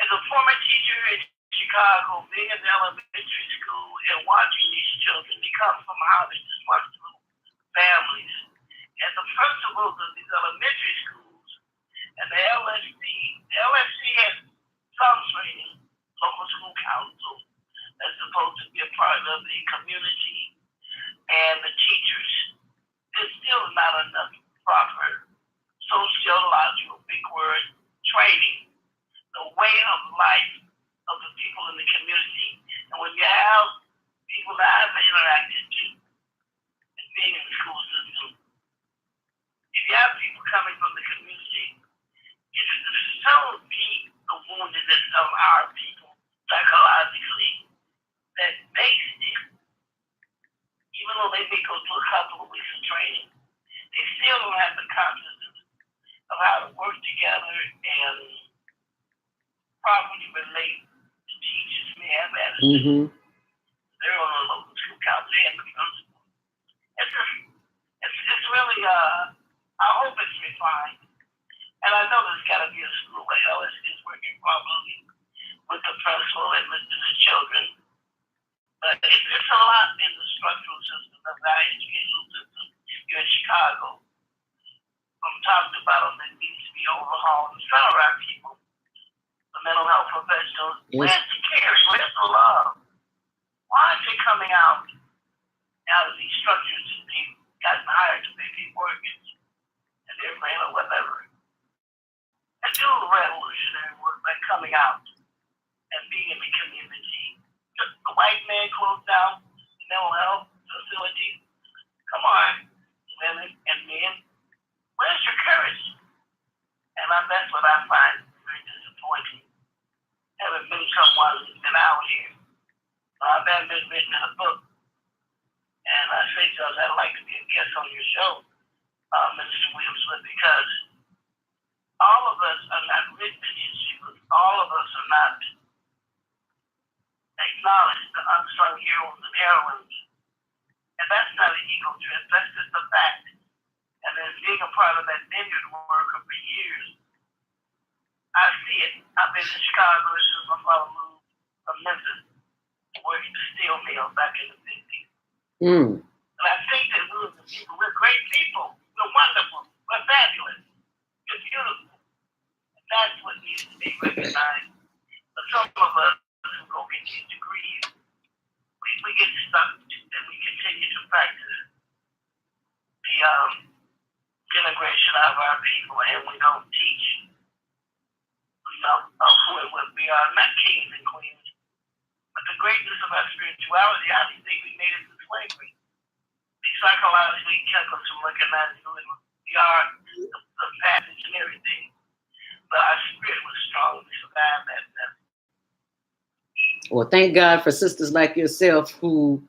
As a former teacher in Chicago, being in the elementary school and watching these children, they come from highly dysfunctional families. And the principals of these elementary schools and the LSC has some training, local school counselors. properly relate to teachers may have attitude. Mm-hmm. They're on a local school council and the principal. It's really I hope it's refined. And I know there's got to be a school where Ellis is working properly with the principal and with the children. But it's a lot in the structural system of our educational system here in Chicago. From top to bottom, that needs to be overhauled. And some of our people, the mental health professionals, Yes. where's the caring? Where's the love? Why is it coming out of these structures and they've gotten hired to pay people mortgage and they're paying or whatever? And do revolutionary work by coming out and being in the community. Just the white man closed down the mental health facility. Come on, women and men. Where's your courage? And that's what I find very disappointing. Having been someone who's been out here. I've been written in a book. And I say to us, I'd like to be a guest on your show, Minister Williams, because all of us are not written in history. All of us are not acknowledged the unsung heroes and heroines. And that's not an ego trip. That's just a fact. And then being a part of that vineyard worker for years, I see it. I've been in Chicago since my father moved from Memphis to work at the steel mill back in the 50s. Mm. And I think that we're great people. We're wonderful. We're fabulous. We're beautiful. And that's what needs to be recognized. But some of us who go continue to grieve, we get stuck and we continue to practice the integration of our people, and we don't teach of who and what we are, not kings and queens, but the greatness of our spirituality. I don't think we made it to slavery. We psychologically kept us from recognizing who we are, the passage and everything, but our spirit was strong. We survived that. Well, thank God for sisters like yourself who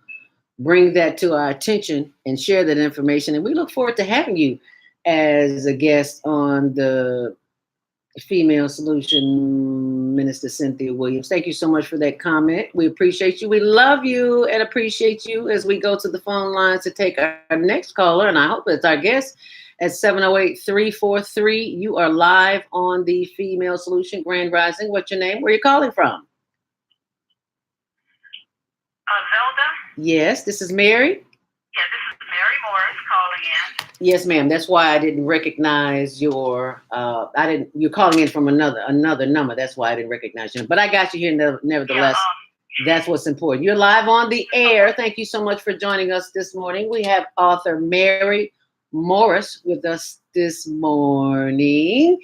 bring that to our attention and share that information. And we look forward to having you as a guest on the Female Solution, Minister Cynthia Williams. Thank you so much for that comment. We appreciate you. We love you and appreciate you as we go to the phone lines to take our next caller. And I hope it's our guest at 708-343. You are live on the Female Solution Grand Rising. What's your name? Where are you calling from? Zelda? Yes, this is Mary. Yeah, this is Mary Morris calling in. Yes, ma'am. That's why I didn't recognize your. You're calling in from another number. That's why I didn't recognize you. But I got you here nevertheless. That's what's important. You're live on the air. Thank you so much for joining us this morning. We have author Mary Morris with us this morning.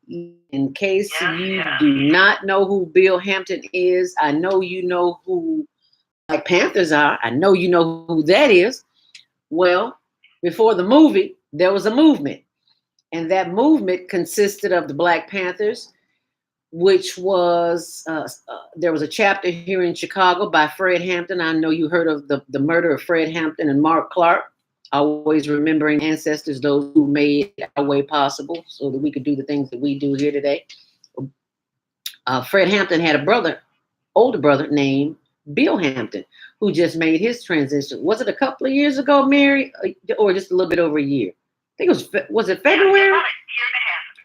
In case you do not know who Bill Hampton is, I know you know who Black Panthers are. I know you know who that is. Well, before the movie, there was a movement. And that movement consisted of the Black Panthers, which was, there was a chapter here in Chicago by Fred Hampton. I know you heard of the murder of Fred Hampton and Mark Clark. Always remembering ancestors, those who made our way possible so that we could do the things that we do here today. Fred Hampton had a brother, older brother named Bill Hampton, who just made his transition. Was it a couple of years ago, Mary, or just a little bit over a year? I think it was it February?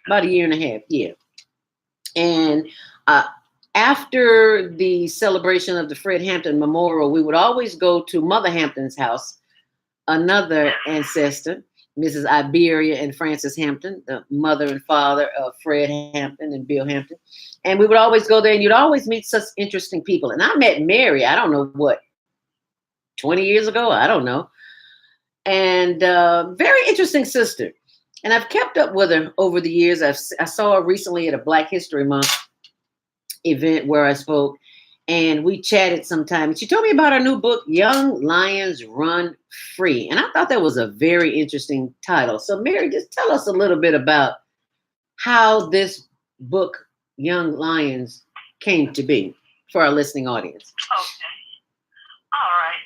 About a year and a half, yeah. And after the celebration of the Fred Hampton Memorial, we would always go to Mother Hampton's house, another ancestor, Mrs. Iberia and Francis Hampton, the mother and father of Fred Hampton and Bill Hampton. And we would always go there, and you'd always meet such interesting people. And I met Mary, I don't know what, 20 years ago? I don't know. And very interesting sister. And I've kept up with her over the years. I saw her recently at a Black History Month event where I spoke, and we chatted sometime. She told me about her new book, Young Lions Run Free. And I thought that was a very interesting title. So Mary, just tell us a little bit about how this book, Young Lions, came to be for our listening audience. Okay. All right.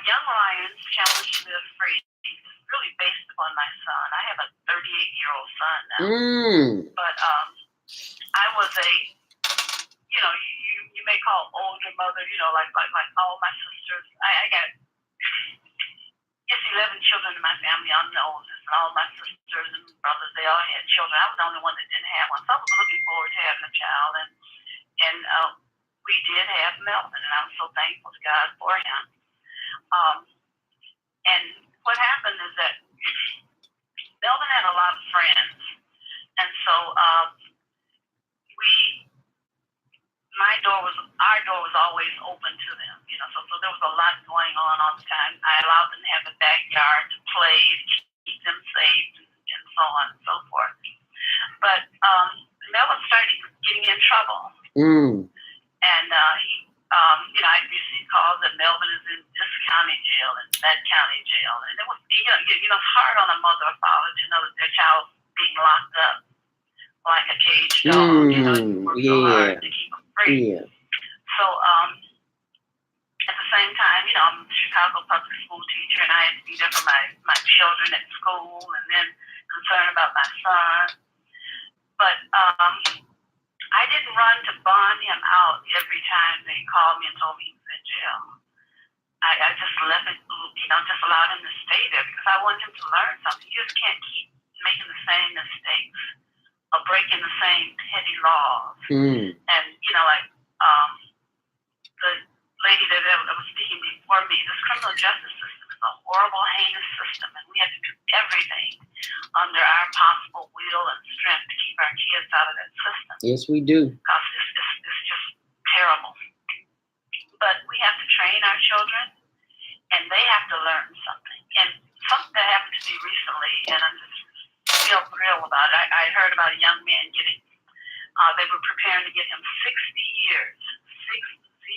Young Lions Challenge to Live Free is really based upon my son. I have a 38-year-old son now. But I was a, you may call older mother, like all my sisters. I got, it's 11 children in my family. I'm the oldest, and all my sisters and brothers, they all had children. I was the only one that didn't have one. So I was looking forward to having a child, and we did have Melvin, and I'm so thankful to God for him. And what happened is that Melvin had a lot of friends, and so our door was always open to them, so there was a lot going on all the time. I allowed them to have a backyard to play, to keep them safe, and so on and so forth. But Melvin started getting in trouble. And I received calls that Melvin is in this county jail and that county jail. And it was, it's hard on a mother or father to know that their child's being locked up like a caged dog. You work so hard to keep them free. Yeah. So at the same time, I'm a Chicago public school teacher, and I had to be there for my children at school, and then concerned about my son. But I didn't run to bond him out every time they called me and told me he was in jail. I just left it, just allowed him to stay there because I wanted him to learn something. You just can't keep making the same mistakes or breaking the same petty laws. And, the lady that was speaking before me, this criminal justice system is a horrible, heinous system, and we have to do everything under our possible will and strength to keep our kids out of that system. Yes, we do. Because it's just terrible. But we have to train our children, and they have to learn something. And something that happened to me recently, and I'm just still thrilled about it. I heard about a young man getting, they were preparing to get him 60 years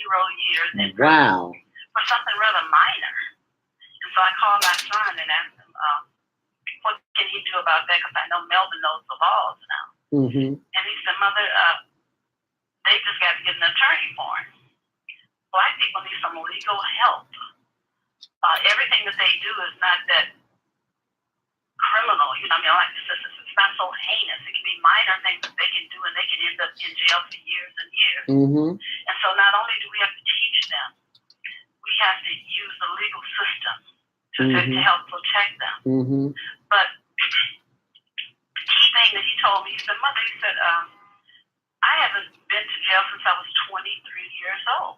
in prison for something rather minor. And so I called my son and asked him, what can he do about that? Because I know Melvin knows the laws now. And he said, Mother, they just got to get an attorney for him. Black people need some legal help. Everything that they do is not that criminal. Like it's not so heinous. It can be minor things that they can do, and they can end up in jail for years and years. And so not only do we have to teach them, we have to use the legal system to help protect them. But the key thing that he told me, he said, Mother, he said, I haven't been to jail since I was 23 years old.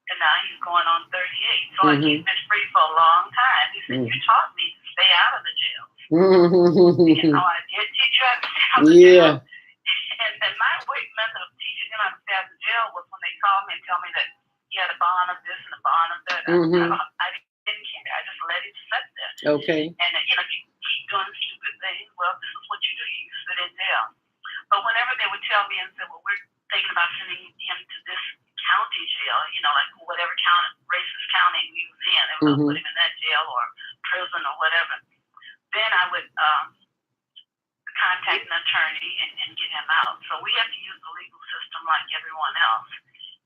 And now he's going on 38. So like he's been free for a long time. He said, you taught me to stay out of the jail. I did teach you how to stay out of the jail. And my method of teaching him how to stay out of the jail was when they called me and tell me that he had a bond of this and a bond of that. I didn't care. I just let him sit there. Okay. And if you keep doing stupid things, well, this is what you do. You sit in jail. But whenever they would tell me and say, well, we're thinking about sending him to this county jail, like whatever racist county we was in, they were going to put him in that jail or prison or whatever. Then I would contact an attorney and get him out. So we have to use the legal system like everyone else.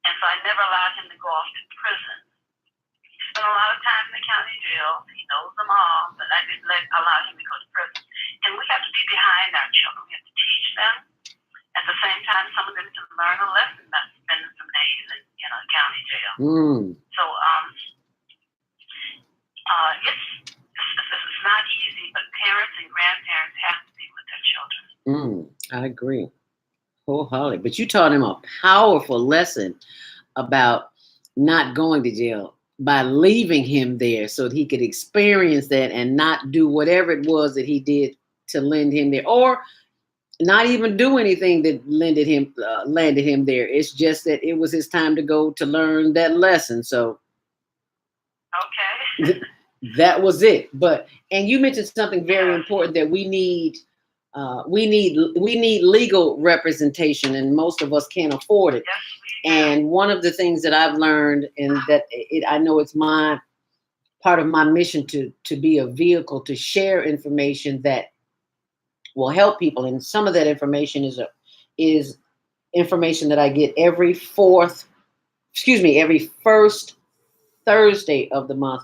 And so I never allowed him to go off to prison. He spent a lot of time in the county jail. He knows them all, but I didn't allow him to go to prison. And we have to be behind our children. We have to teach them. At the same time, some of them can learn a lesson by spending some days in a county jail. So it's not easy, but parents and grandparents have to be with their children. I agree wholeheartedly. But you taught him a powerful lesson about not going to jail by leaving him there so that he could experience that and not do whatever it was that he did to land him there, or not even do anything that landed him there. It's just that it was his time to go to learn that lesson. So okay. That was it. And you mentioned something very important that we need legal representation, and most of us can't afford it. Yes, and one of the things that I've learned, and that I know it's part of my mission to be a vehicle to share information that will help people. And some of that information is information that I get every first Thursday of the month.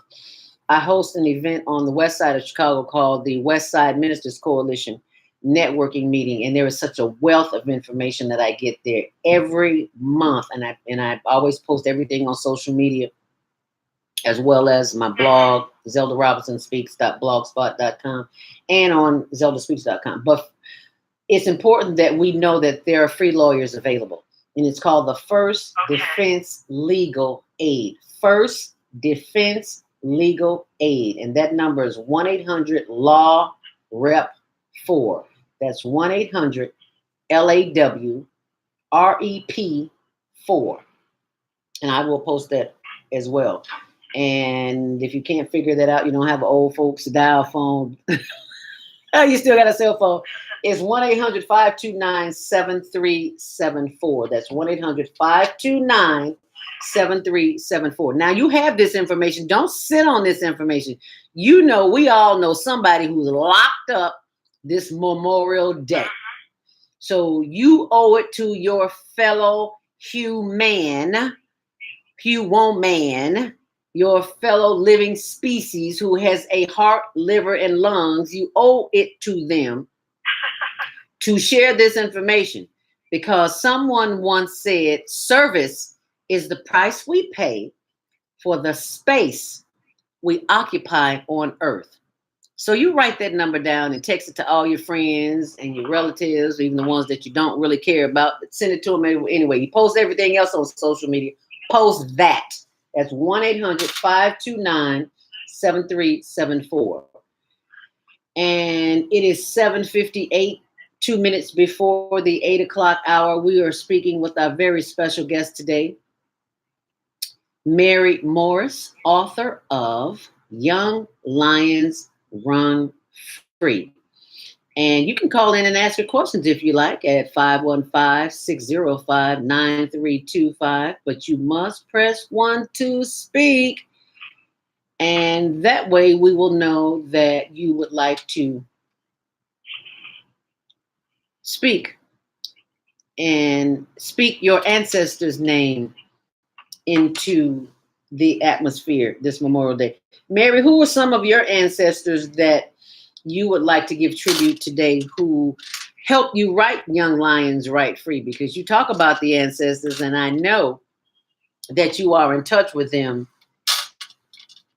I host an event on the west side of Chicago called the West Side Ministers Coalition. networking meeting, and there is such a wealth of information that I get there every month, and I always post everything on social media as well as my blog, ZeldaRobinsonSpeaks.blogspot.com, and on ZeldaSpeaks.com. But it's important that we know that there are free lawyers available, and it's called the First Defense Legal Aid. First Defense Legal Aid, and that number is 1-800-LAW-REP-4. That's 1-800-LAW-REP-4, and I will post that as well. And if you can't figure that out, you don't have an old folks dial phone. You still got a cell phone. It's 1-800-529-7374. That's 1-800-529-7374. Now you have this information. Don't sit on this information. You know, we all know somebody who's locked up this Memorial Day. So you owe it to your fellow human, your fellow living species who has a heart, liver, and lungs. You owe it to them to share this information, because someone once said service is the price we pay for the space we occupy on earth. So you write that number down and text it to all your friends and your relatives, even the ones that you don't really care about, but send it to them anyway. You post everything else on social media, post that. That's 1-800-529-7374. And it is 7:58, 2 minutes before the 8 o'clock hour. We are speaking with our very special guest today, Mary Morris, author of Young Lions Run Free. And you can call in and ask your questions if you like at 515-605-9325. But you must press 1 to speak. And that way we will know that you would like to speak and speak your ancestors' name into the atmosphere this Memorial Day. Mary, who are some of your ancestors that you would like to give tribute today who helped you write Young Lions Run Free? Because you talk about the ancestors, and I know that you are in touch with them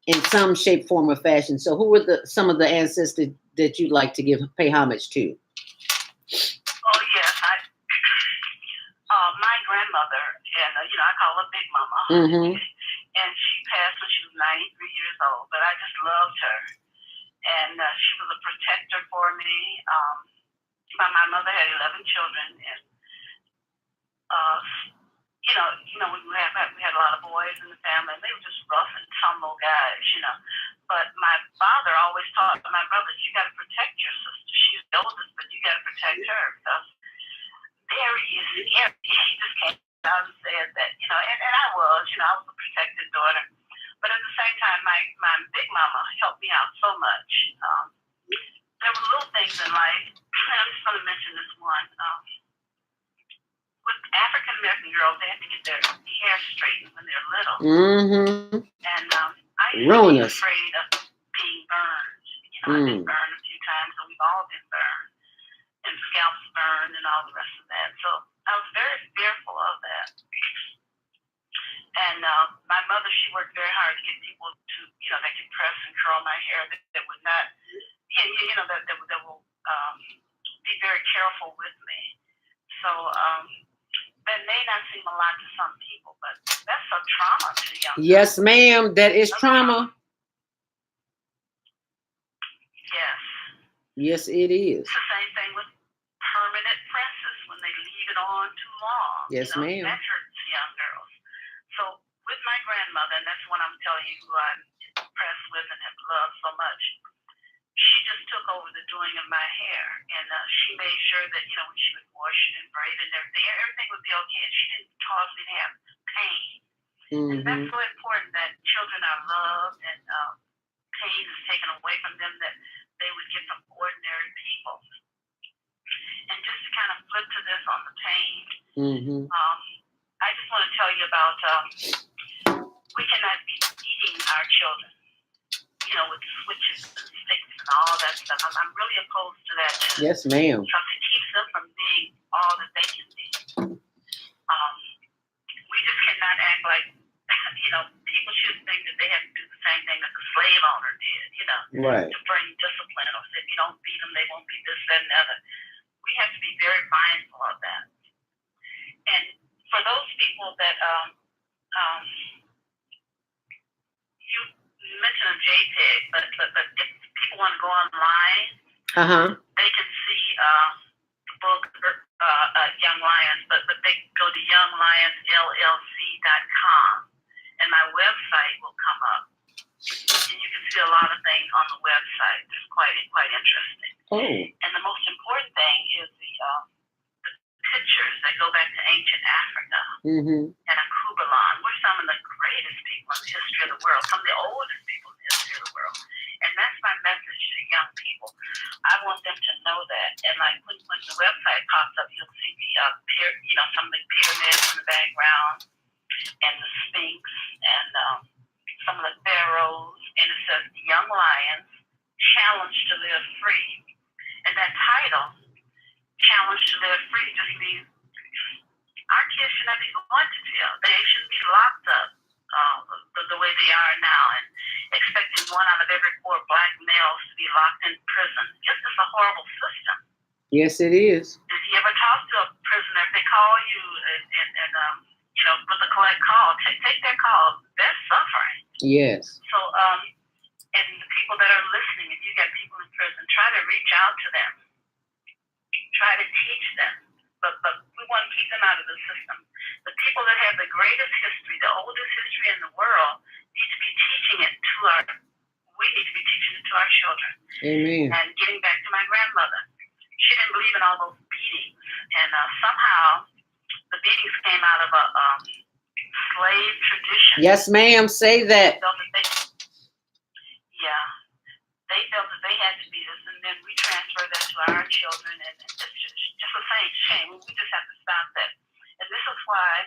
in some shape, form, or fashion. So who are some of the ancestors that you'd like to pay homage to? Oh, yes. My grandmother, and I call her Big Mama, Mm-hmm. and she passed when she was 93 years old, but I just loved her. And she was a protector for me. My mother had 11 children, and we had a lot of boys in the family, and they were just rough and tumble guys, But my father always taught my brothers, you got to protect your sister. She's the oldest, but you got to protect her, because Mary is scary. He just came out and said that, and I was a protected daughter. But at the same time, my Big Mama helped me out so much. There were little things in life, and I'm just going to mention this one. With African American girls, they have to get their hair straightened when they're little. Mm-hmm. And I used to be Ruinous. afraid of being burned. I've been burned a few times, and we've all been burned, and scalps burned, and all the rest of that. So I was very fearful of that. And my mother, she worked very hard to get people to, that could press and curl my hair that would not, that will be very careful with me. So that may not seem a lot to some people, but that's a trauma to young people. Yes, ma'am. That is trauma. Yes. Yes, it is. It's the same thing with permanent presses when they leave it on too long. Yes, ma'am. That hurts young girls. So with my grandmother, and that's one I'm telling you who I'm impressed with and have loved so much, she just took over the doing of my hair, and she made sure that, when she would wash it and braid it and everything would be okay, and she didn't cause me to have pain. Mm-hmm. And that's so important, that children are loved and pain is taken away from them that they would get from ordinary people. And just to kind of flip to this on the pain, I just want to tell you about we cannot be beating our children. with switches and sticks and all that stuff. I'm really opposed to that too. Yes, ma'am. Because it keeps them from being all that they can be. We just cannot act like, people should think that they have to do the same thing that the slave owner did, Right. to bring discipline, or say if you don't beat them, they won't be this, that, and the other. We have to be very mindful of that. And for those people that, you mentioned a JPEG, but if people want to go online, they can see the book, Young Lions, but they go to younglionsllc.com, and my website will come up, and you can see a lot of things on the website. It's quite interesting. Oh. And the most important thing is the pictures that go back to ancient Africa and Akubalan. We're some of the greatest people in the history of the world, some of the oldest people in the history of the world. And that's my message to young people. I want them to know that. And like when the website pops up, you'll see the some of the pyramids in the background, and the Sphinx, and some of the pharaohs. And it says Young Lions, Challenge to Live Free. And that title, Challenge to Live Free, just means our kids should not be going to jail. They shouldn't be locked up the way they are now, and expecting 1 out of every 4 black males to be locked in prison. It's just a horrible system. Yes, it is. If you ever talk to a prisoner, if they call you and with a collect call, take their call. They're suffering. Yes. So, and the people that are listening, if you got people in prison, try to reach out to them. Try to teach them. But we want to keep them out of the system. The people that have the greatest history, the oldest history in the world, need to be teaching it we need to be teaching it to our children. Amen. And getting back to my grandmother, she didn't believe in all those beatings. And somehow the beatings came out of a slave tradition. Yes, ma'am. Say that. They felt that they had to beat us, and then we transferred that to our children, and it's just a shame. We just have to stop that. And this is why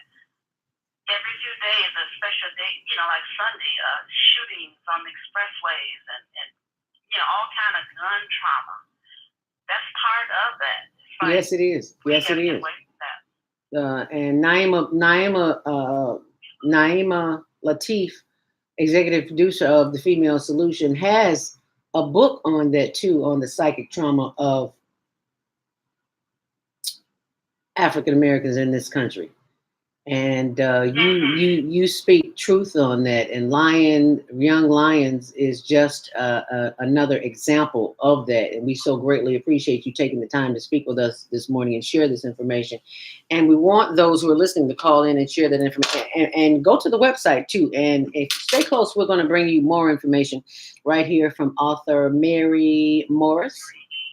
every few days, a special day, like Sunday, shootings on the expressways and all kind of gun trauma. That's part of that. Yes, it is. Yes, it is. And Naima Latif, executive producer of The Female Solution, has a book on that too, on the psychic trauma of African Americans in this country. And you speak truth on that. And Young Lions is just another example of that. And we so greatly appreciate you taking the time to speak with us this morning and share this information. And we want those who are listening to call in and share that information, and go to the website too. And if stay close, we're going to bring you more information right here from author Mary Morris,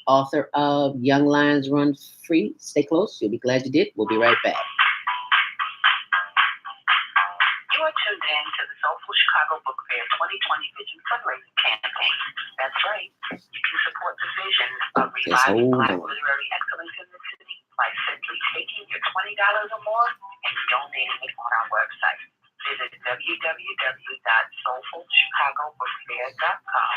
author of Young Lions Run Free. Stay close. You'll be glad you did. We'll be right back. You are tuned in to the Soulful Chicago Book Fair 2020 Vision Fundraising Campaign. That's right. You can support the vision of reviving Black literary excellence in the city by simply taking your $20 or more and donating it on our website. Visit www.soulfulchicagobookfair.com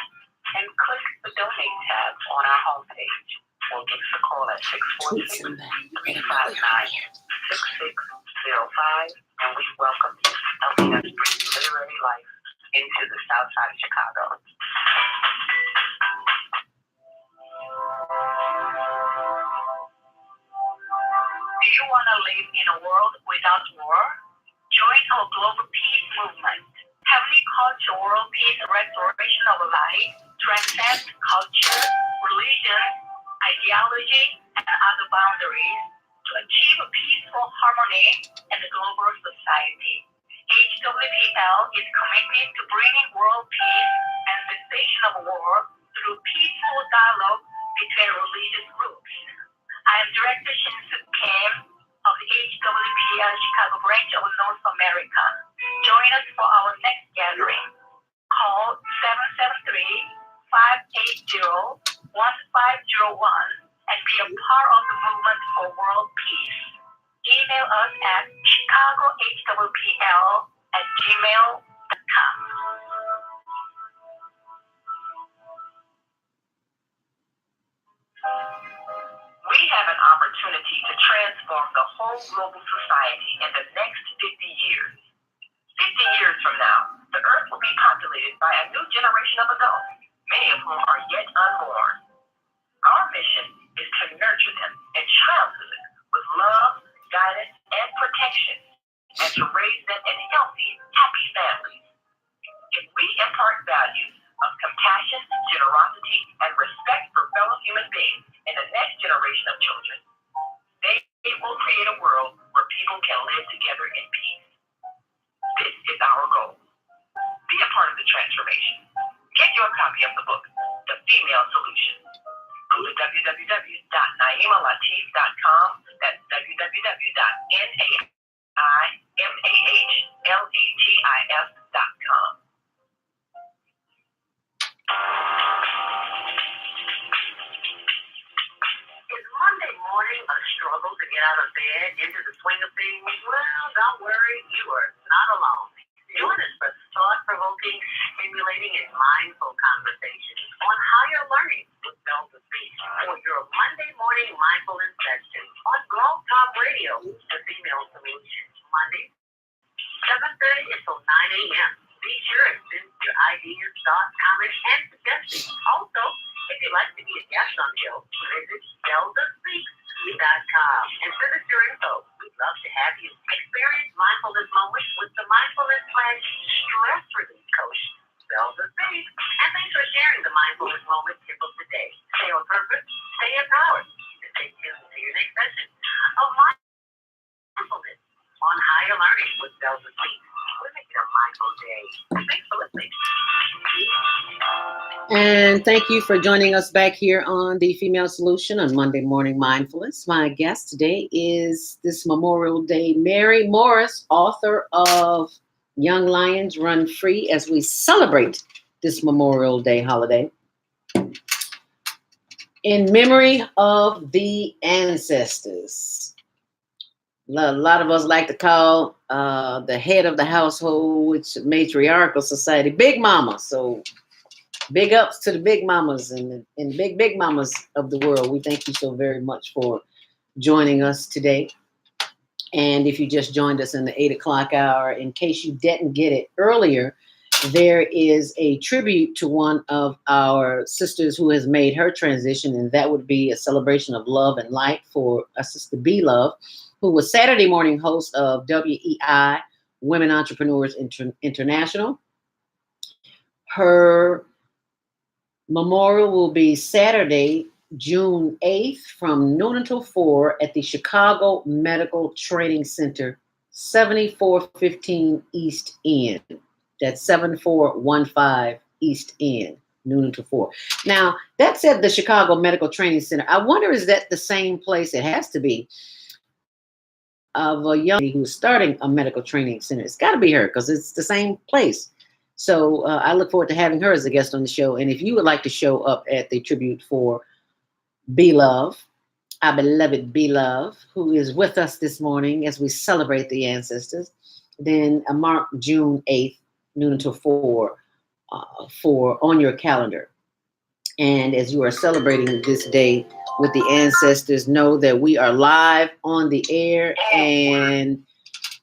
and click the Donate tab on our homepage, or give us a call at 646-359-6605. And we welcome you, helping us bring literary life into the South Side of Chicago. Do you want to live in a world without war? Join our global peace movement. Heavenly Culture World Peace and Restoration of Life transcends culture, religion, ideology, and other boundaries to achieve a peaceful harmony in the global society. HWPL is committed to bringing world peace and cessation of war through peaceful dialogue between religious groups. I am Director Shinsu Kim of the HWPL Chicago branch of North America. Join us for our next gathering. Call 773-580-1501 and be a part of the movement for world peace. Email us at chicagohwpl@gmail.com. to transform the whole global society in the next 50 years. 50 years from now, the Earth will be populated by a new generation of adults, many of whom are yet unborn. Our mission is to nurture them in childhood with love, guidance, and protection, and to raise them in healthy, happy families. If we impart values of compassion, generosity, and respect for fellow human beings in the next generation of children, they will create a world where people can live together in peace. This is our goal. Be a part of the transformation. Get your copy of the book, The Female Solution. Go to www.naimalatif.com. That's www.naimalatif.com. Is Monday morning a struggle to get out of bed into the swing of things? Well, don't worry, you are not alone. Join us for thought-provoking, stimulating, and mindful conversations on higher learning with Zelda Speaks for your Monday morning mindfulness session on Blog Talk Radio, The Female Solution. Monday, 7:30 until 9 a.m. Be sure and send your ideas, thoughts, comments, and suggestions. Also, if you'd like to be a guest on the show, visit ZeldaSpeaks.com and send us your info. We'd love to have you experience mindfulness moments with the Mindfulness Flash Stress Relief Coach, Zelda Speaks. And thanks for sharing the mindfulness moment tip of the day. Stay on purpose, stay empowered, and stay tuned to your next session of mindfulness on higher learning with Zelda Speaks. We're making a mindful day. Thanks for listening. And thank you for joining us back here on The Female Solution on Monday Morning Mindfulness. My guest today is this Memorial Day, Mary Morris, author of Young Lions Run Free, as we celebrate this Memorial Day holiday in memory of the ancestors. A lot of us like to call the head of the household, which matriarchal society, Big Mama. So big ups to the big mamas and big mamas of the world. We thank you so very much for joining us today. And if you just joined us in the 8 o'clock hour, in case you didn't get it earlier, there is a tribute to one of our sisters who has made her transition, and that would be a celebration of love and light for our sister B Love, who was Saturday morning host of WEI, Women Entrepreneurs International. Her memorial will be Saturday, June 8th from noon until 4 at the Chicago Medical Training Center, 7415 East End. That's 7415 East End, noon until 4. Now, that said, the Chicago Medical Training Center, I wonder, is that the same place? It has to be. Of a young lady who's starting a medical training center. It's got to be her because it's the same place. So I look forward to having her as a guest on the show. And if you would like to show up at the tribute for B Love, our beloved B Love, who is with us this morning as we celebrate the ancestors, then mark June 8th, noon until 4 on your calendar. And as you are celebrating this day with the ancestors, know that we are live on the air and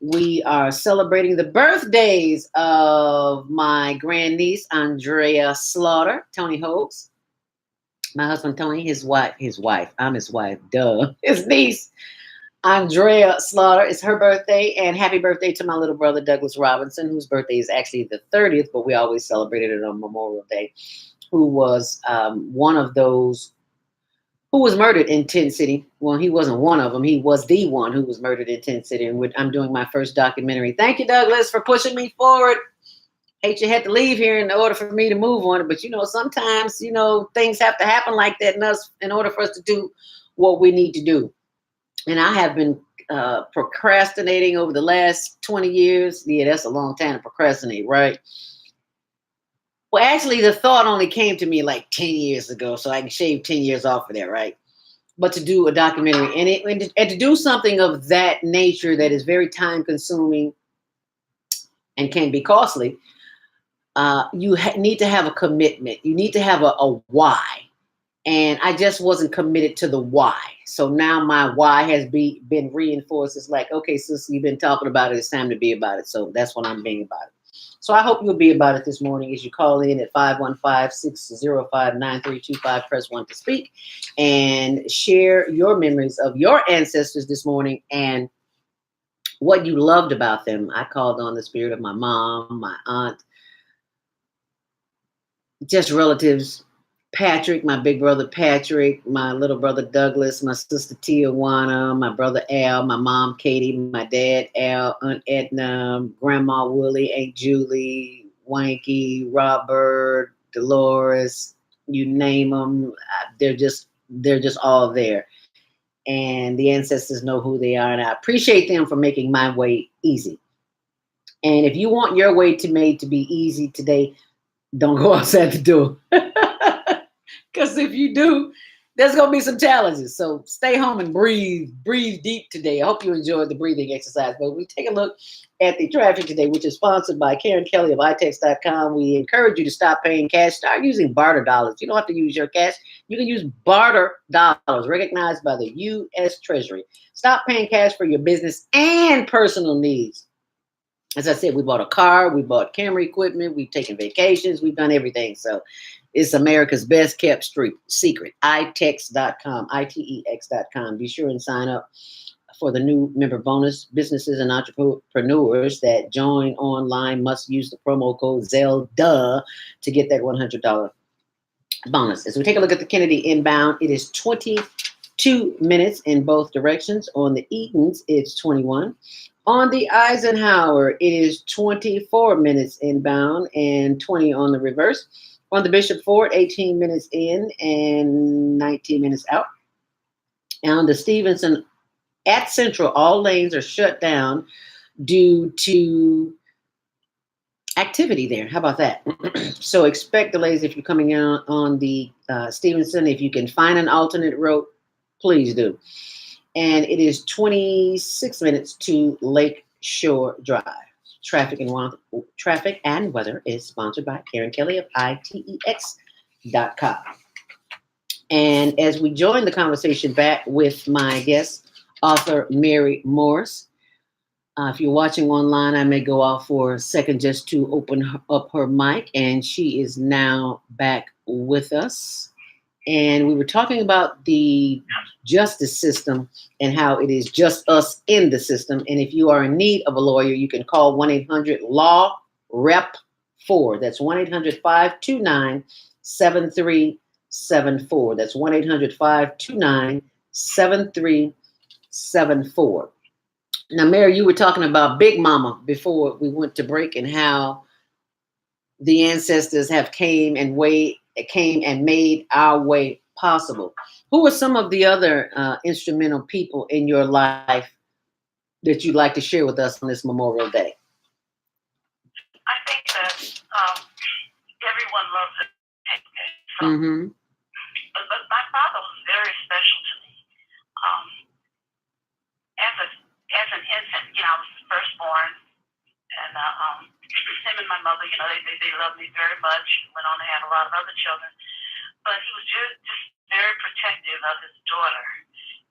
we are celebrating the birthdays of my grandniece, Andrea Slaughter, Tony Hoax, my husband, Tony, his wife, I'm his wife, duh, his niece, Andrea Slaughter. It's her birthday, and happy birthday to my little brother, Douglas Robinson, whose birthday is actually the 30th, but we always celebrated it on Memorial Day, who was one of those who was murdered in Tent City. Well, he wasn't one of them. He was the one who was murdered in Tent City. And I'm doing my first documentary. Thank you, Douglas, for pushing me forward. Hate you had to leave here in order for me to move on it. But, sometimes, things have to happen like that in order for us to do what we need to do. And I have been procrastinating over the last 20 years. Yeah, that's a long time to procrastinate, right? Well, actually, the thought only came to me like 10 years ago, so I can shave 10 years off of that, right? But to do a documentary and to do something of that nature that is very time-consuming and can be costly, you need to have a commitment. You need to have a why. And I just wasn't committed to the why. So now my why has been reinforced. It's like, okay, sis, you've been talking about it. It's time to be about it. So that's what I'm being about it. So I hope you'll be about it this morning as you call in at 515-605-9325. Press 1 to speak and share your memories of your ancestors this morning and what you loved about them. I called on the spirit of my mom, my aunt, just relatives. Patrick, my big brother Patrick, my little brother Douglas, my sister Tijuana, my brother Al, my mom Katie, my dad Al, Aunt Edna, Grandma Willie, Aunt Julie, Wanky, Robert, Dolores, you name them, they're just all there. And the ancestors know who they are, and I appreciate them for making my way easy. And if you want your way to be easy today, don't go outside the door. Because if you do, there's going to be some challenges. So stay home and breathe deep today. I hope you enjoyed the breathing exercise. But we take a look at the traffic today, which is sponsored by Karen Kelly of iTex.com. We encourage you to stop paying cash. Start using barter dollars. You don't have to use your cash. You can use barter dollars recognized by the U.S. Treasury. Stop paying cash for your business and personal needs. As I said, we bought a car, we bought camera equipment, we've taken vacations, we've done everything. So it's America's best kept secret. iTex.com, ITEX.com. Be sure and sign up for the new member bonus. Businesses and entrepreneurs that join online must use the promo code ZELDA to get that $100 bonus. As we take a look at the Kennedy inbound, it is 22 minutes in both directions. On the Eatons, it's 21. On the Eisenhower, it is 24 minutes inbound and 20 on the reverse. On the Bishop Ford, 18 minutes in and 19 minutes out. And on the Stevenson at Central, all lanes are shut down due to activity there. How about that? So expect delays if you're coming in on the Stevenson. If you can find an alternate route, please do. And it is 26 minutes to Lake Shore Drive. Traffic and weather is sponsored by Karen Kelly of ITEX.com. And as we join the conversation back with my guest, author Mary Morris, if you're watching online, I may go off for a second just to open up her mic, and she is now back with us. And we were talking about the justice system and how it is just us in the system. And if you are in need of a lawyer, you can call 1-800-LAW-REP-4. That's 1-800-529-7374. That's 1-800-529-7374. Now, Mary, you were talking about Big Mama before we went to break and how the ancestors have came and made our way possible. Who are some of the other instrumental people in your life that you'd like to share with us on this Memorial Day? I think that everyone loves it. So, but my father was very special to me. As an infant, I was firstborn, and him and my mother, they loved me very much. Went on to have a lot of other children, but he was just very protective of his daughter.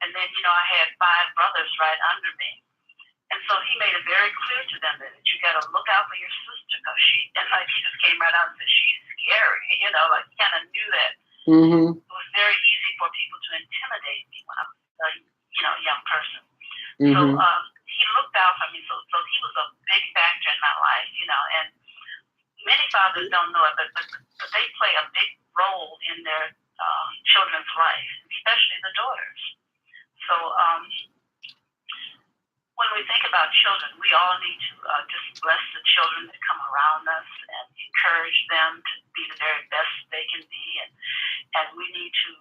And then, I had 5 brothers right under me, and so he made it very clear to them that you got to look out for your sister, because he just came right out and said she's scary. He kind of knew that. It was very easy for people to intimidate me when I was a young person. So he looked out for me. So he was a big factor in my life, and many fathers don't know it, but they play a big role in their children's life, especially the daughters. So when we think about children, we all need to just bless the children that come around us and encourage them to be the very best they can be, and we need to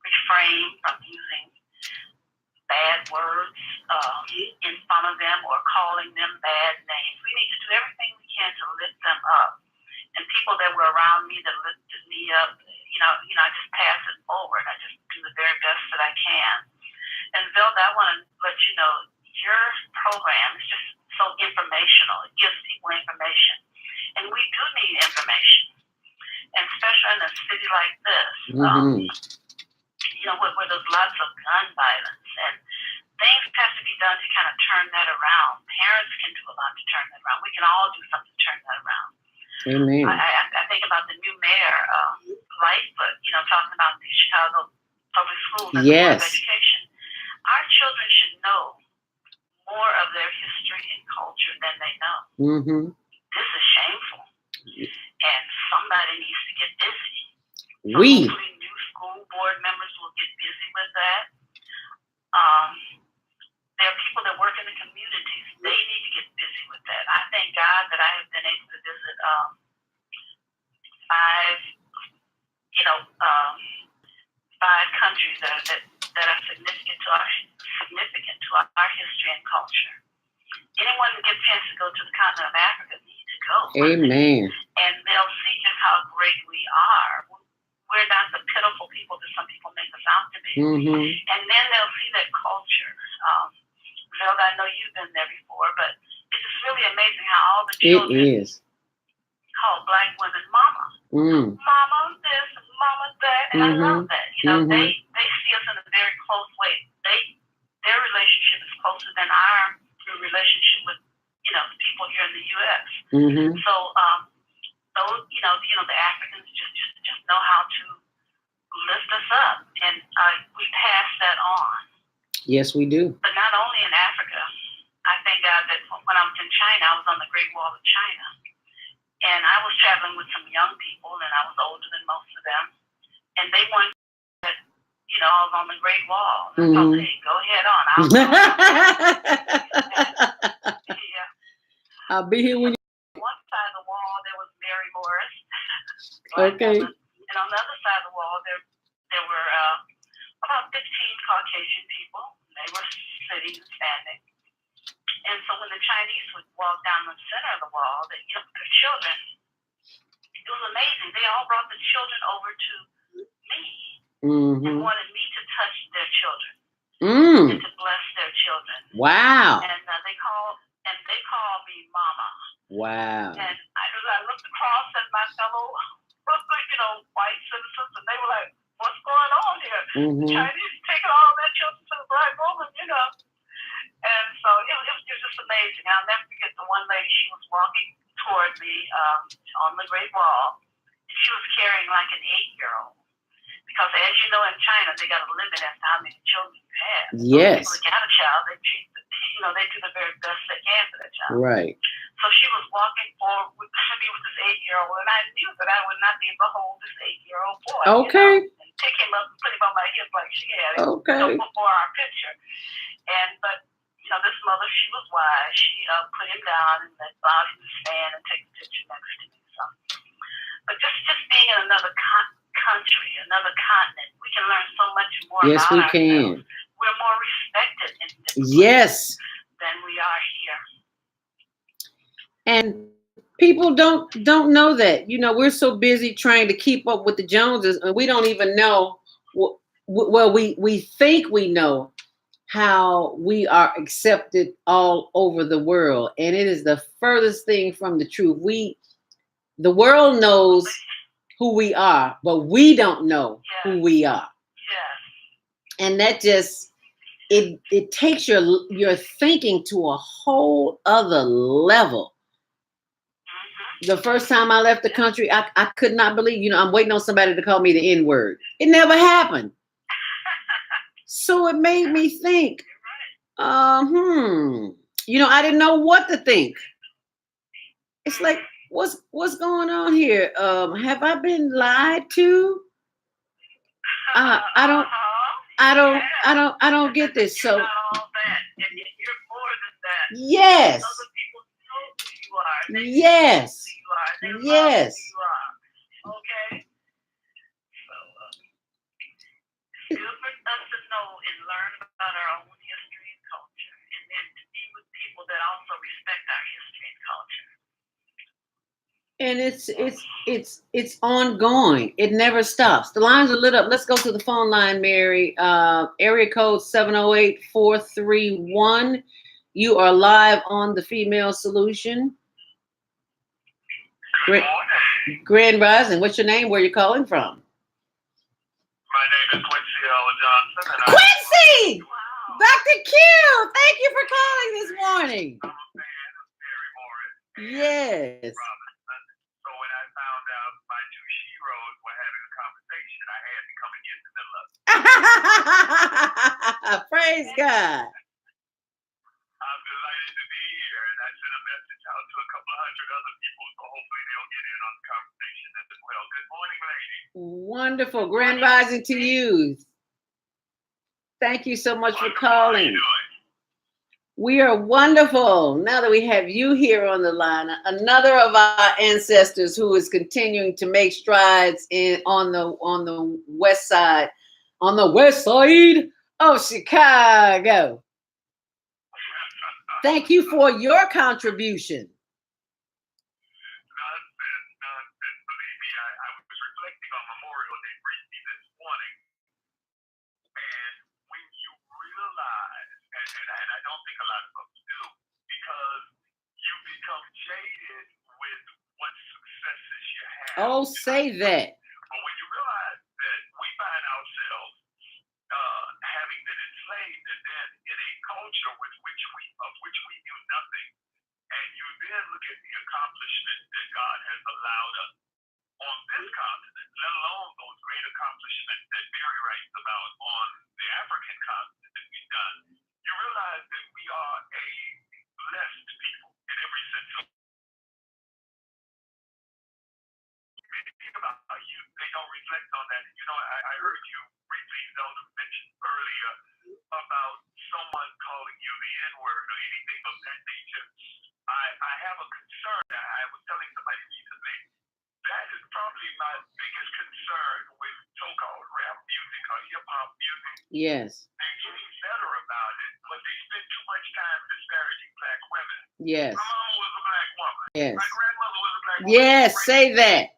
refrain from using bad words in front of them or calling them bad names. We need to do everything we can to lift them up. And people that were around me that lifted me up, I just pass it forward. I just do the very best that I can. And Zelda, I want to let you know, your program is just so informational. It gives people information. And we do need information. And especially in a city like this, Mm-hmm. Where there's lots of gun violence, and things have to be done to kind of turn that around. Parents can do a lot to turn that around. We can all do something to turn that around. Amen. I think about the new mayor, Lightfoot, talking about the Chicago public schools and the Board of Education. Our children should know more of their history and culture than they know. Mm-hmm. This is shameful, and somebody needs to get busy. So We. hopefully new school board members will get busy with that. There are people that work in the communities. They need to get busy with that. I thank God that I have been able to visit five countries that are significant to our history and culture. Anyone who gets a chance to go to the continent of Africa needs to go. Amen. And they'll see just how great we are. We're not the pitiful people that some people make us out to be. Mm-hmm. And then they'll see that culture. Zelda, I know you've been there before, but it's just really amazing how all the children call Black women mama. Mama this, mama that, and I love that. They see us in a very close way. Their relationship is closer than our relationship with the people here in the U.S. Mm-hmm. So the Africans just know how to lift us up, and we pass that on. Yes, we do. But not only in Africa. I thank God that when I was in China, I was on the Great Wall of China. And I was traveling with some young people, and I was older than most of them. And they wanted that, I was on the Great Wall. And I thought, hey, go ahead on. Yeah. I'll be here when you... One side of the wall, there was Mary Morris. Okay. And on the other side of the wall, there were about 15 Caucasian people. They were sitting and standing. And so when the Chinese would walk down the center of the wall, their children, it was amazing. They all brought the children over to me and wanted me to touch their children and to bless their children. Wow. And they called me Mama. Wow. And I looked across at my fellow, white citizens, and they were like, "What's going on here? The Chinese taking all their children to the Black woman, And so it was just amazing. I'll never forget the one lady, she was walking toward me on the Great Wall. And she was carrying like an 8-year-old. Because as you know, in China, they got a limit as to how many children you have. Yes. So people that got a child, they treat they do the very best they can for that child. Right. So she was walking forward with me with this 8-year-old, and I knew that I would not be able to hold this 8-year-old boy. Okay. And pick him up and put him on my hip like she had. Okay. Before our picture. But this mother, she was wise. She put him down and allowed him to stand and take a picture next to me. So, but just being in another country, another continent, we can learn so much more about ourselves. Yes, we can. We're more respected in this yes. than we are here. And people don't know that. We're so busy trying to keep up with the Joneses, and we don't even know. Well, we think we know how we are accepted all over the world, and it is the furthest thing from the truth. The world knows who we are, but we don't know who we are. Yes. And that just it takes your thinking to a whole other level. The first time I left the country, I could not believe, I'm waiting on somebody to call me the N-word. It never happened. So it made me think, I didn't know what to think. It's like, what's going on here? Have I been lied to? I don't get this. So You're more than that. yes. Other people know who you are. They Yes. know who you are. They love Yes. who you are. Okay? So, it's good for us to know and learn about our own history and culture, and then to be with people that also respect our history and culture. And it's ongoing. It never stops. The lines are lit up. Let's go to the phone line, Mary. Area code 708-431. You are live on the Female Solution. Grand Rising. What's your name? Where you calling from? My name is Quincy L. Johnson, and Quincy! Wow. Dr. Q, thank you for calling this morning. I'm a fan of Mary Morris. Yes. Robinson. So when I found out my two sheroes were having a conversation, I had to come and get in the middle of it. Praise God. I'm delighted to be here, and I sent a message out to a couple of hundred other people, so hopefully they'll get in on the conversation as well. Good morning, ladies. Wonderful. Grand rising to you. Thank you so much for calling. How you doing? We are wonderful. Now that we have you here on the line, another of our ancestors who is continuing to make strides on the west side of Chicago. Thank you for your contribution. Nonsense. Believe me, I was reflecting on Memorial Day briefly this morning, and when you realize, and I don't think a lot of folks do, because you become jaded with what successes you have. Oh, say that. But when you realize that we find ourselves having been enslaved and then in a culture of which we knew nothing, and you then look at the accomplishment that God has allowed us on this continent, let alone those great accomplishments that Mary writes about on the African continent that we've done, you realize that we are a blessed people in every sense of think about how they don't reflect on that. You know, I heard you briefly, Zelda, mention earlier about someone calling you the N-word or anything of that nature. I have a concern. I was telling somebody recently, that is probably my biggest concern with so-called rap music or hip-hop music. Yes. They're getting better about it, but they spend too much time disparaging black women. Yes. My mama was a black woman. Yes. My grandmother was a black woman. Yes, say that.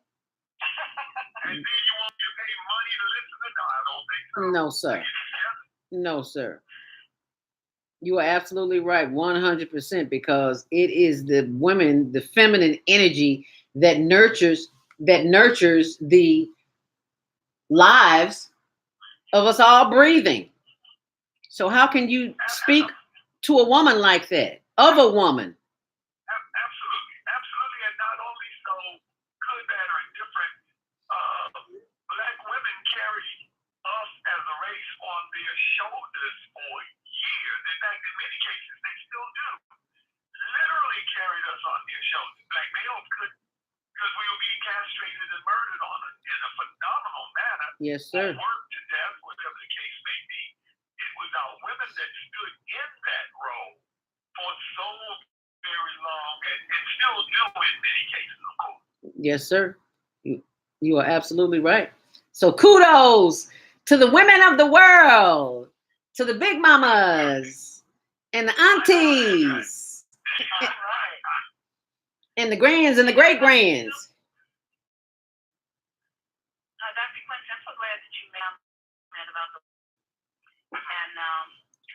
And then you want me to pay money to listen to? No, I don't think so. No, sir. No, sir. You are absolutely right, 100%, because it is the women, the feminine energy that nurtures the lives of us all breathing. So how can you speak to a woman like that, of a woman? Absolutely, and not only so, good, bad, or indifferent, black women carry us as a race on their shoulders for years. In fact, in many cases, they still do. Literally carried us on their shoulders. Black males could, because we were being castrated and murdered on in a phenomenal manner. Yes, sir. Or worked to death, whatever the case may be. It was our women that stood in that role for so very long and still do in many cases, of course. Yes, sir. You are absolutely right. So kudos to the women of the world, to the big mamas and the aunties and the grands and the great grands. Dr. Quincy, I'm so glad that you mentioned about the and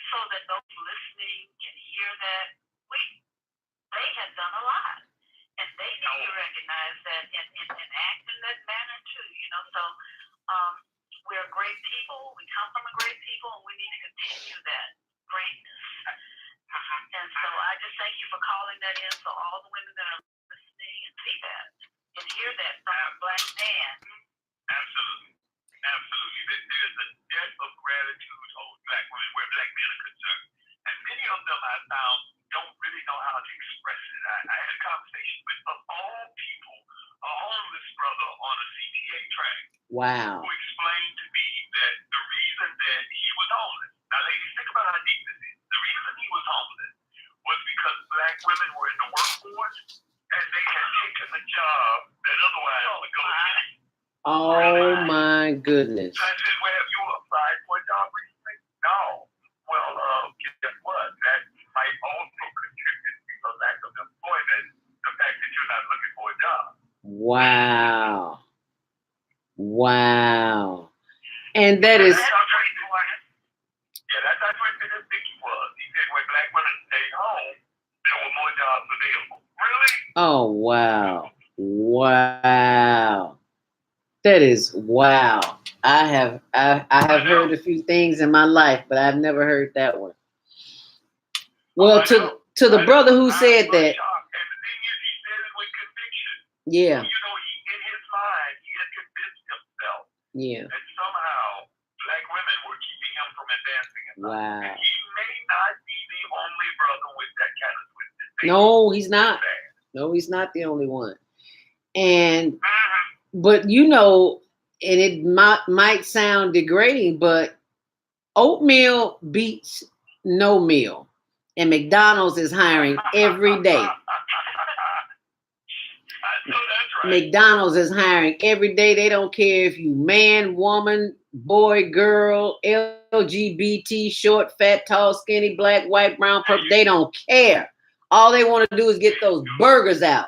so that those listening can hear that they have done a lot, and they need to recognize that and act in that manner too. You know, so we're great people. We come from a great people, and we need to continue that greatness. And so I just thank you for calling that in, so all the women that are listening and see that and hear that from a black man. Absolutely. There's a debt of gratitude owed black women where black men are concerned. And many of them I found don't really know how to express it. I had a conversation with, of all people, a homeless brother on a CTA track. Wow. Who explained to me that the reason that he was homeless, now ladies, think about how deep this is. The reason he was homeless was because black women were in the workforce and they had taken a job that otherwise would go to. Oh my goodness. So I said, well, have you applied for a job recently? No. Well, guess what? That might also contribute to the lack of employment, the fact that you're not looking for a job. Wow. And that is... Yeah, that's how twisted his thinking was. He said when black women stayed home, there were more jobs available. Really? Oh, wow. That is wow. I have heard a few things in my life, but I've never heard that one. Well, to the brother who said that. And the thing is, he said it with conviction. Yeah. You know, in his mind, he had convinced himself Yeah. that somehow black women were keeping him from advancing in life. Wow. And he may not be the only brother with that kind of twisted thinking. No, he's not. No, he's not the only one. And but you know, and it might sound degrading, but oatmeal beats no meal. And McDonald's is hiring every day. I know that's right. McDonald's is hiring every day. They don't care if you man, woman, boy, girl, LGBT, short, fat, tall, skinny, black, white, brown, purple. They don't care. All they want to do is get those burgers out.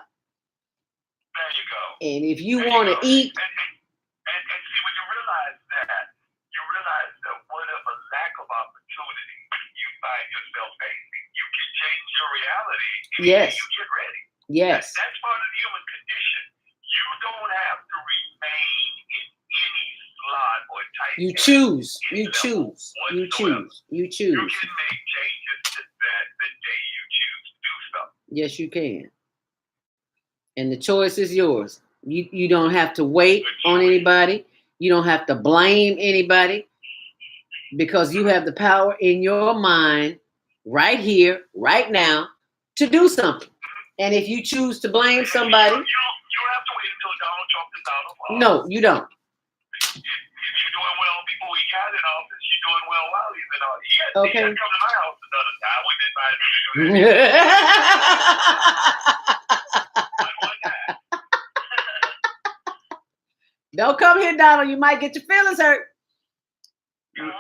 There you go. And if you want to eat. And see, when you realize that whatever lack of opportunity you find yourself facing, you can change your reality if Yes. you get ready. Yes. That's part of the human condition. You don't have to remain in any slot or type. You choose. You level choose. You whatsoever. choose. You You choose. can make changes to that the day you choose to do something. Yes, you can. And the choice is yours. You don't have to wait on anybody. You don't have to blame anybody because you have the power in your mind right here, right now, to do something. And if you choose to blame somebody, You don't have to wait until Donald Trump is out of office. no, you don't. If you're doing well before he got in office, you're doing well while he's in office. He had Okay. to come to my house another time. I wouldn't advise you to do that. But one time. Don't come here, Donald. You might get your feelings hurt. You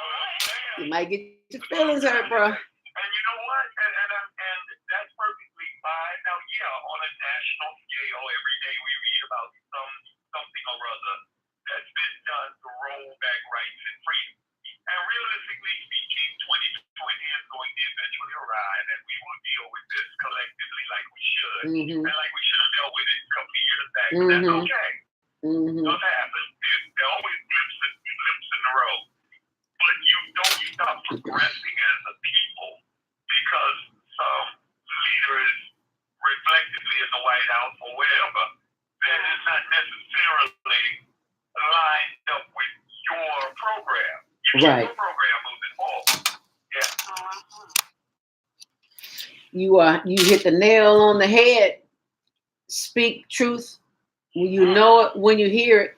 might get your feelings hurt, bro. And you know what? And that's perfectly fine. Now, yeah, on a national scale, every day we read about something or other that's been done to roll back rights and freedom. And realistically speaking, 2020 is going to eventually arrive, and we will deal with this collectively like we should, Mm-hmm. and like we should have dealt with it a couple of years back. But that's Mhm. okay. Mm-hmm. Does happen. There are always blips in the road. But you don't stop progressing as a people because some leader is reflectively in the White House or wherever that is not necessarily lined up with your program. You keep Right. your program moving forward. Yeah. You hit the nail on the head. Speak truth when you know it, when you hear it.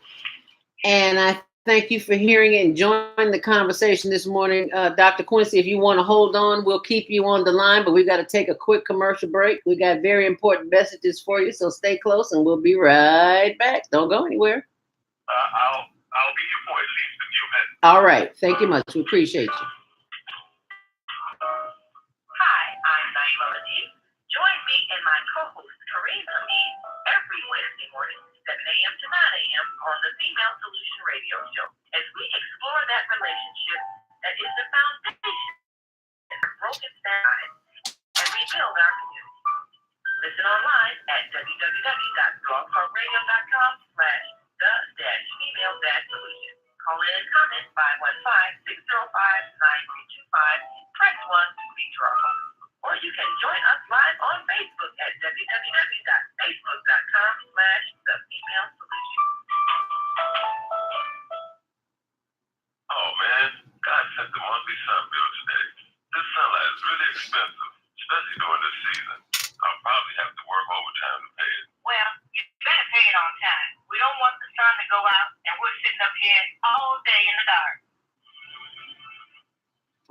And I thank you for hearing it and joining the conversation this morning. Dr. Quincy, if you want to hold on, we'll keep you on the line, but we've got to take a quick commercial break. We got very important messages for you, so stay close and we'll be right back. Don't go anywhere. I'll be here for at least a few minutes. All right. Thank you much. We appreciate you. Hi, I'm Naima Ladeep. Join me and my co-host, Kareem Hamid, every Wednesday morning, 7 a.m. to 9 a.m. on the Female Solution Radio Show, as we explore that relationship that is the foundation of broken families and rebuild our community. Listen online at www.blogtalkradio.com/the-female-solution. Call in and comment 515-605-9325. Press 1 to speak to our host. Or you can join us live on Facebook at www.facebook.com/the-female-solution. Oh man, God sent the monthly sun bill today. This sunlight is really expensive, especially during this season. I'll probably have to work overtime to pay it. Well, you better pay it on time. We don't want the sun to go out and we're sitting up here all day in the dark.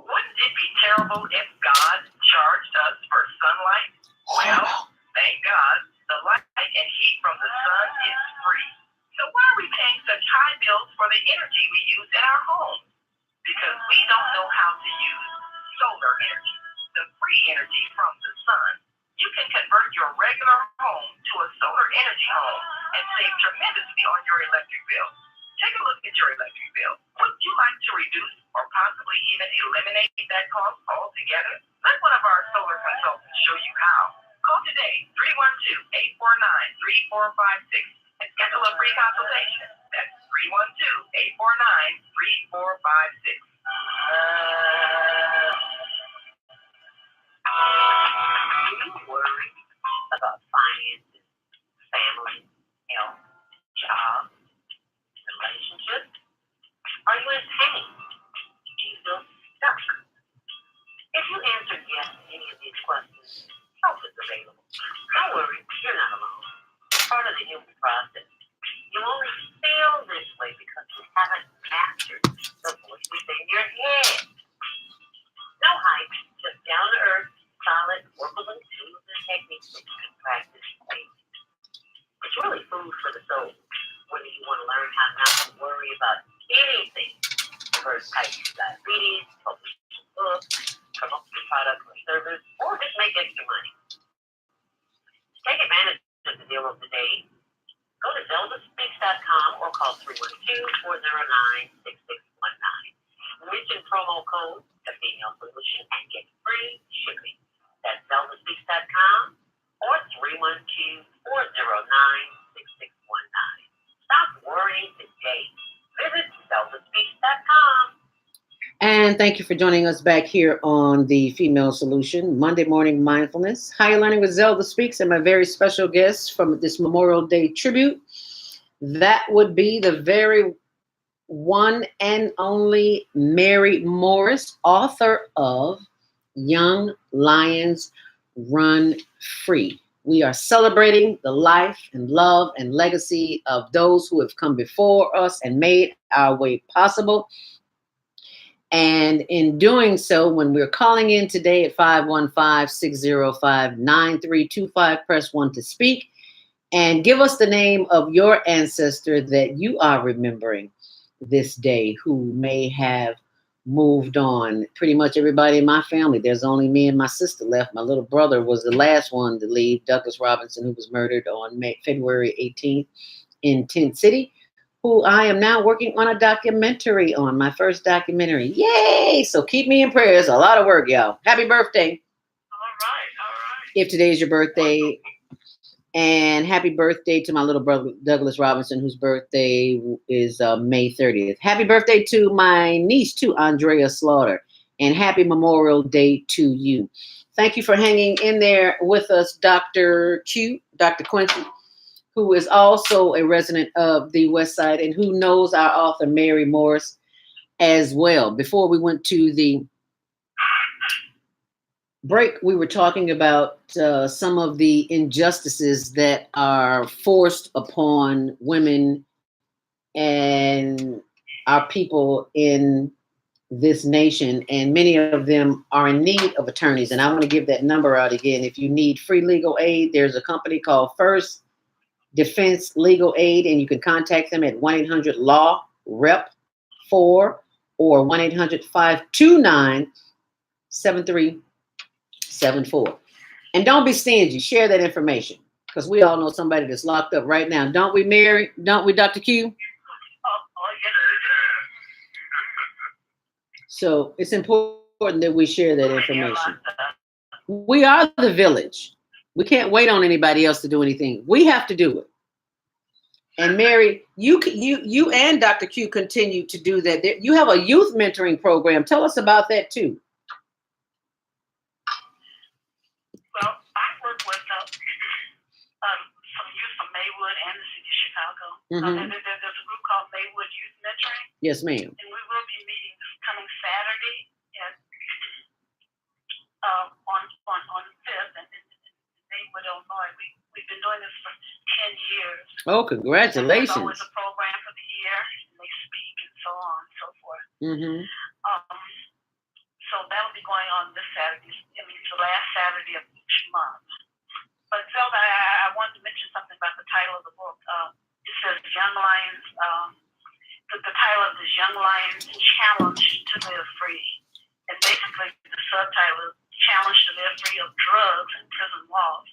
Wouldn't it be terrible if God charged us for sunlight? Well, thank God, the light and heat from the sun is free. So why are we paying such high bills for the energy we use in our homes? Because we don't know how to use solar energy, the free energy from the sun. You can convert your regular home to a solar energy home and save tremendously on your electric bill. Take a look at your electric bill. Would you like to reduce or possibly even eliminate that cost altogether? Let one of our solar consultants show you how. Call today, 312-849-3456, and schedule a free consultation. That's 312-849-3456. Do you worry about finances, family, health, job, relationships? Are you in pain? Do you feel stuck? If you answered yes to any of these questions, help is available. Don't worry, you're not alone. It's part of the human process. You only feel this way because you haven't mastered the voices in your head. No hype, just down to earth, solid, workable tools and techniques that you can practice daily. It's really food for the soul. Whether you want to learn how not to worry about anything, first type diabetes, publish a book, promote your product or service, or just make extra money. To take advantage of the deal of the day, go to zeldaspeaks.com or call 312-409-6619. Mention promo code The Female Solution and get free shipping. That's zeldaspeaks.com or 312-409-6619. Stop worrying today. Visit zeldaspeaks.com. And thank you for joining us back here on the Female Solution, Monday Morning Mindfulness. Higher Learning with Zelda Speaks, and my very special guest from this Memorial Day tribute. That would be the very one and only Mary Morris, author of Young Lions Run Free. We are celebrating the life and love and legacy of those who have come before us and made our way possible. And in doing so, when we're calling in today at 515-605-9325, press 1 to speak and give us the name of your ancestor that you are remembering this day who may have moved on. Pretty much everybody in my family. There's only me and my sister left. My little brother was the last one to leave, Douglas Robinson, who was murdered on February 18th in Tent City, who I am now working on a documentary on, my first documentary. Yay! So keep me in prayers. A lot of work, y'all. Happy birthday. All right. If today is your birthday. And happy birthday to my little brother, Douglas Robinson, whose birthday is May 30th. Happy birthday to my niece, too, Andrea Slaughter. And happy Memorial Day to you. Thank you for hanging in there with us, Dr. Q, Dr. Quincy, who is also a resident of the West Side and who knows our author, Mary Morris, as well. Before we went to the break, we were talking about some of the injustices that are forced upon women and our people in this nation, and many of them are in need of attorneys. And I want to give that number out again. If you need free legal aid, there's a company called First Defense Legal Aid, and you can contact them at 1-800-LAW-REP-4 or 1-800-529-7374. And don't be stingy. Share that information, because we all know somebody that's locked up right now. Don't we, Mary? Don't we, Dr. Q? So it's important that we share that information. We are the village. We can't wait on anybody else to do anything. We have to do it. And Mary, you and Dr. Q continue to do that. You have a youth mentoring program. Tell us about that too. Well, I work with some youth from Maywood and the city of Chicago. Mm-hmm. There's a group called Maywood Youth Mentoring. Yes, ma'am. And we will be meeting this coming Saturday at on 5th in Maywood, Illinois. We've been doing this for 10 years. Oh, congratulations. There's always a program for the year, and they speak and so on and so forth. Mm-hmm. So that'll be going on this Saturday. I mean, it's the last Saturday of each month. But Zelda, I wanted to mention something about the title of the book. It says Young Lions. The title of this Young Lions Challenge to Live Free. And basically the subtitle is Challenge to Live Free of Drugs and Prison Walls.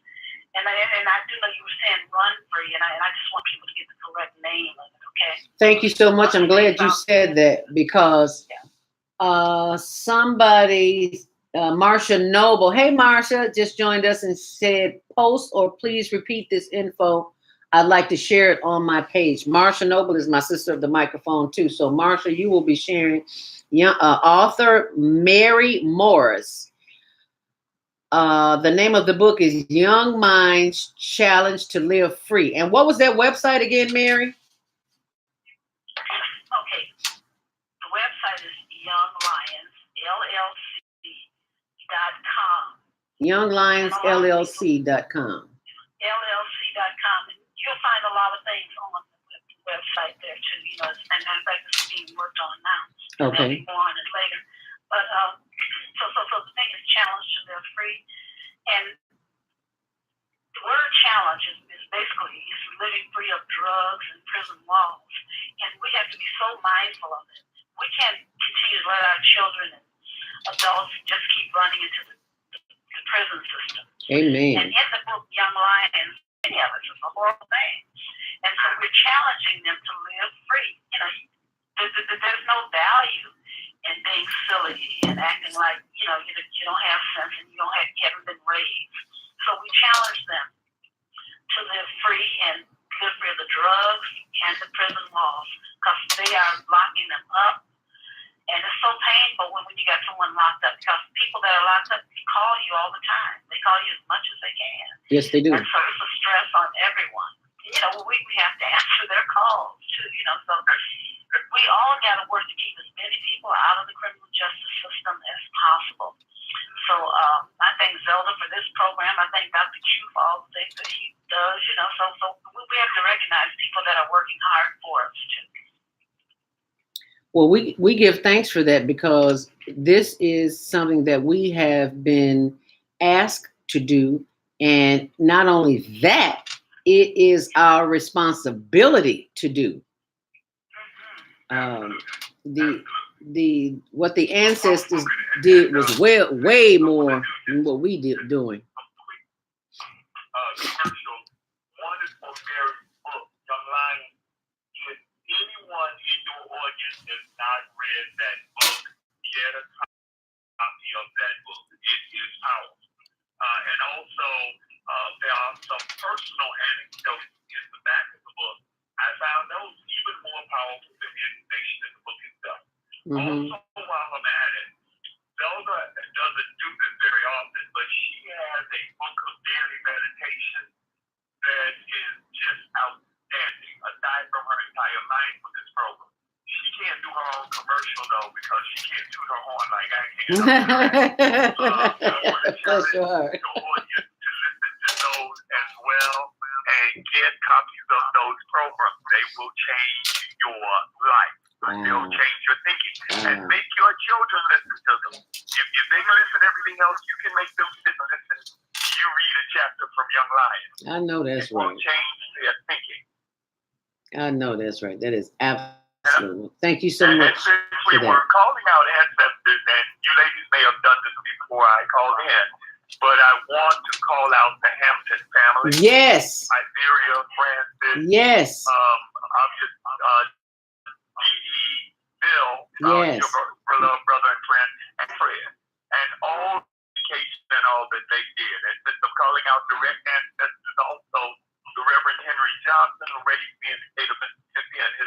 And I do know you were saying run free, and I just want people to get the correct name of it, okay? Thank you so much. I'm glad you said that, because somebody, Marsha Noble, hey Marsha, just joined us and said, post or please repeat this info I'd like to share it on my page. Marsha Noble is my sister of the microphone too. So Marsha, you will be sharing author Mary Morris. The name of the book is Young Minds Challenge to Live Free. And what was that website again, Mary? Okay. The website is YoungLionsLLC.com. LLC.com. And you'll find a lot of things on the website there too. You know, and in fact, it's being worked on now. Okay. Maybe more on it later. But so the thing is challenge to live free. And the word challenge is basically is living free of drugs and prison walls. And we have to be so mindful of it. We can't continue to let our children and adults just keep running into the prison system. Amen. And in the book Young Lions, many of us, it's a horrible thing. And so we're challenging them to live free. You know, there's no value in being silly and acting like, you know, you don't have sense and you haven't been raised. So we challenge them to live free and live free of the drugs and the prison walls because they are locking them up. And it's so painful when you got someone locked up because people that are locked up call you all the time. They call you as much as they can. Yes, they do. And so it's a stress on everyone. You know, we have to answer their calls too, you know, so we all got to work to keep as many people out of the criminal justice system as possible. So I thank Zelda for this program. I thank Dr. Q for all the things that he does, you know, so we have to recognize people that are working hard for us too. Well, we give thanks for that because this is something that we have been asked to do. And not only that, it is our responsibility to do. What the ancestors did was way more than what we did doing. Commercial. One is for Mary's book, Young Lions. If anyone in your audience has not read that book, get a copy of that book. It is powerful. And also, there are some personal anecdotes in the back of the book. I found those even more powerful than the information in the book itself. Mm-hmm. Also, while I'm at it, Zelda doesn't do this very often, but she has a book of daily meditation that is just outstanding, aside from her entire mindfulness program. She can't do her own commercial, though, because she can't toot her horn like I can. That's right. The audience to listen to those as well and get copies of those programs. They will change your life. They'll change your thinking. And make your children listen to them. If they can listen to everything else, you can make them sit and listen. You read a chapter from Young Lions. I know that's it will right. change their thinking. I know that's right. That is absolutely. Thank you so much. And since we were calling out ancestors, and you ladies may have done this before I called in, but I want to call out the Hampton family. Yes. Iberia, Francis. Yes. I'm just Dee, Bill, yes. Your beloved brother and friend, and Fred, and all education and all that they did. And since I'm calling out direct ancestors, also the Reverend Henry Johnson, who raised me in the state of Mississippi, and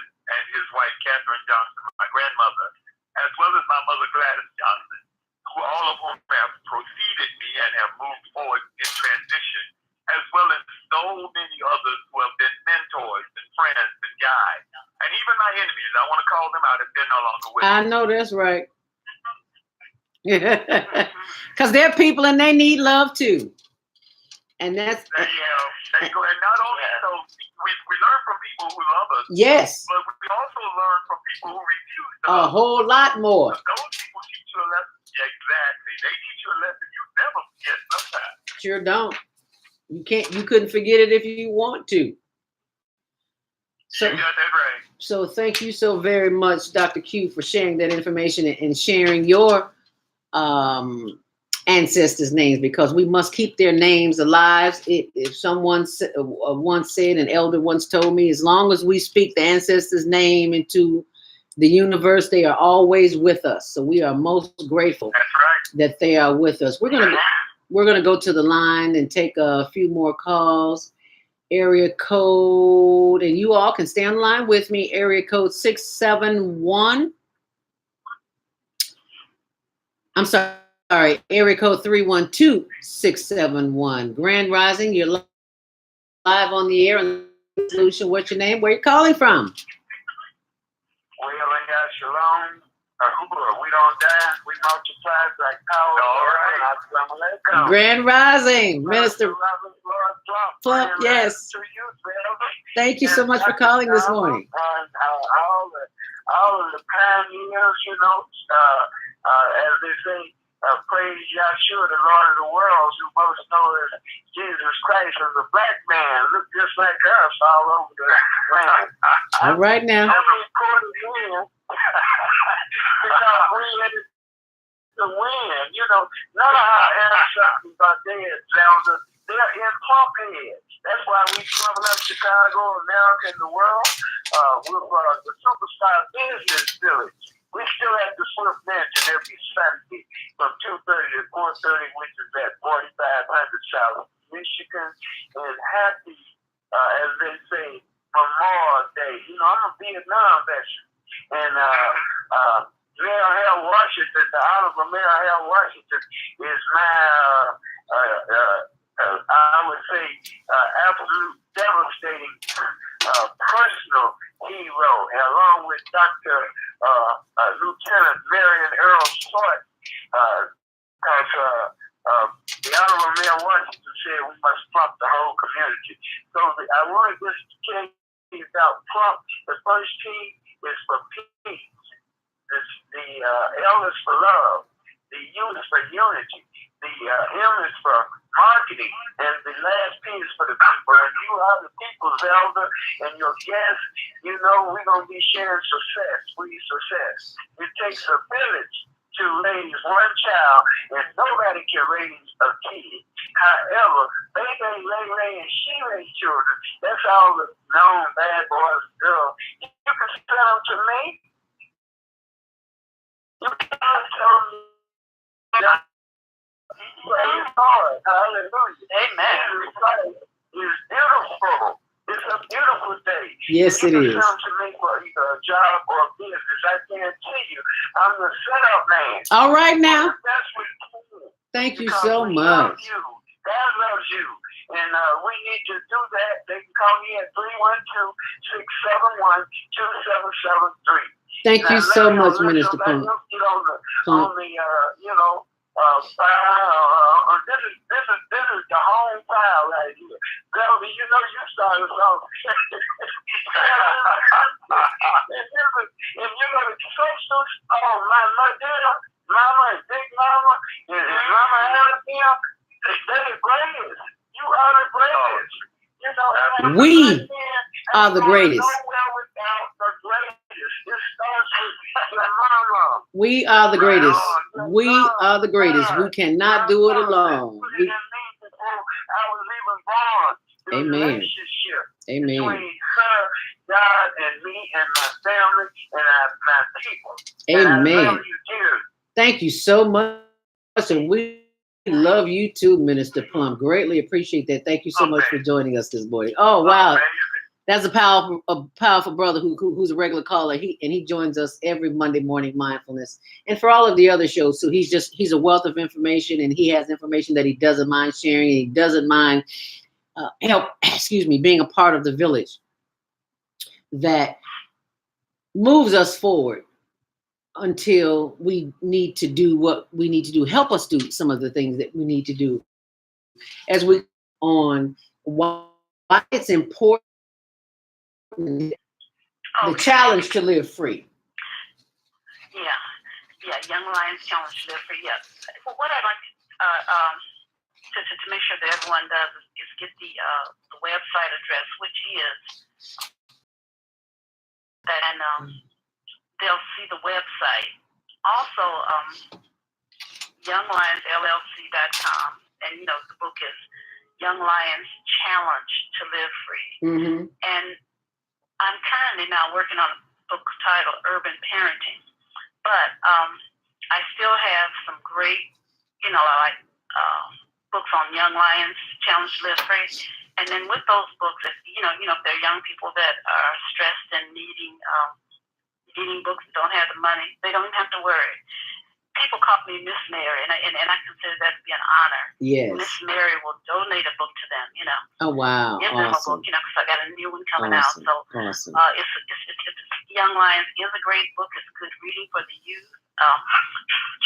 his wife Catherine Johnson, my grandmother, as well as my mother Gladys Johnson, who all of whom have preceded me and have moved forward in transition, as well as so many others who have been mentors and friends and guides, and even my enemies. I want to call them out if they're no longer with me. I know that's right. Because they're people and they need love too. And that's there you go. And not only so we learn from people who love us, yes, but we also learn from people who refuse to a love whole us. lot more. Those people teach you a lesson. Yeah, exactly. They teach you a lesson you never forget sometimes. Sure don't. You couldn't forget it if you want to. So, you got that right. So thank you so very much, Dr. Q, for sharing that information and sharing your ancestors' names, because we must keep their names alive. If someone once said, an elder once told me, as long as we speak the ancestors' name into the universe, they are always with us. So we are most grateful that they are with us. We're gonna go to the line and take a few more calls. area code, and you all can stay on the line with me, area code 671. I'm sorry, area code 312-671. Grand Rising, you're live on the air on Solution. What's your name? Where you calling from? Well, shalom. We don't die. We multiply like power. All right. Grand Rising, Minister Plump. Yes. Thank you so much for calling this morning. All of the pioneers, as they say, praise Yahshua, the Lord of the world, who most know as Jesus Christ as a black man, look just like us all over the land. All right now. Because we had to win. None of our ancestors are dead, Zelda. They're in Plump heads. That's why we travel up Chicago, America, and the world with the Superstar Business Village. We still have the Swift Mansion every Sunday from 2:30 to 4:30, which is at 4500 South Michigan. And happy, as they say, Memorial Day. I'm a Vietnam veteran. And Mayor Hale Washington, the Honorable Mayor Hale Washington, is my, I would say, absolute devastating personal hero, along with Dr. Lieutenant Marion Earl Short, because the Honorable Mayor Washington said we must Plump the whole community. So I wanted this to tell you about Plump. The first P is for peace. The L is for love. The U is for unity. The M is for marketing. And the last P is for the people. And you are the people's elder and your guests. We're going to be sharing success. Success. It takes a village to raise one child, and nobody can raise a kid. However, Lele, and she raise children. That's all the known bad boys and girls. You can send them to me. You can tell them. Praise God. Hallelujah. Amen. It's beautiful. It's a beautiful day. Yes, it is. You can come to me for either a job or a business. I guarantee you, I'm the setup man. All right now. That's what you do. Thank you Because so we much. love you. God loves you. And we need to do that. They can call me at 312-671-2773. Thank you so much, Minister Plump. This is the home file right here. Velvy, you started off. If you're going to substitute, my dear, Mama and Big Mama, and Mama Alabama, they're the greatest. You are the greatest. We are the greatest. We are the greatest. We are the greatest. We cannot do it alone. Amen. Amen. Between her, God, and me, and my family, and my people. Amen. And I love you dearly. Thank you so much. And we love you too, Minister Plump. Greatly appreciate that. Thank you so much for joining us this morning. Oh, wow. That's a powerful brother who's a regular caller. He joins us every Monday morning, mindfulness, and for all of the other shows. So he's a wealth of information, and he has information that he doesn't mind sharing, and he doesn't mind being a part of the village that moves us forward until we need to do what we need to do. Help us do some of the things that we need to do as we on why it's important. The challenge to live free. Yeah, Young Lions Challenge to Live Free. Yes. Well, what I'd like to make sure that everyone does is get the website address, which is, and they'll see the website. Also, YoungLionsLLC.com, and the book is Young Lions Challenge to Live Free. Mm-hmm. And I'm currently now working on a book titled Urban Parenting, but I still have some great, books on Young Lions Challenge to Live Free, And then with those books, if if they're young people that are stressed and needing books and don't have the money, they don't have to worry. People call me Miss Mary, and I consider that to be an honor. Yes. Miss Mary will donate a book to them, Oh, wow. give them a Awesome. book, because I got a new one coming out. Awesome. So Awesome. it's Young Lions is a great book. It's good reading for the youth.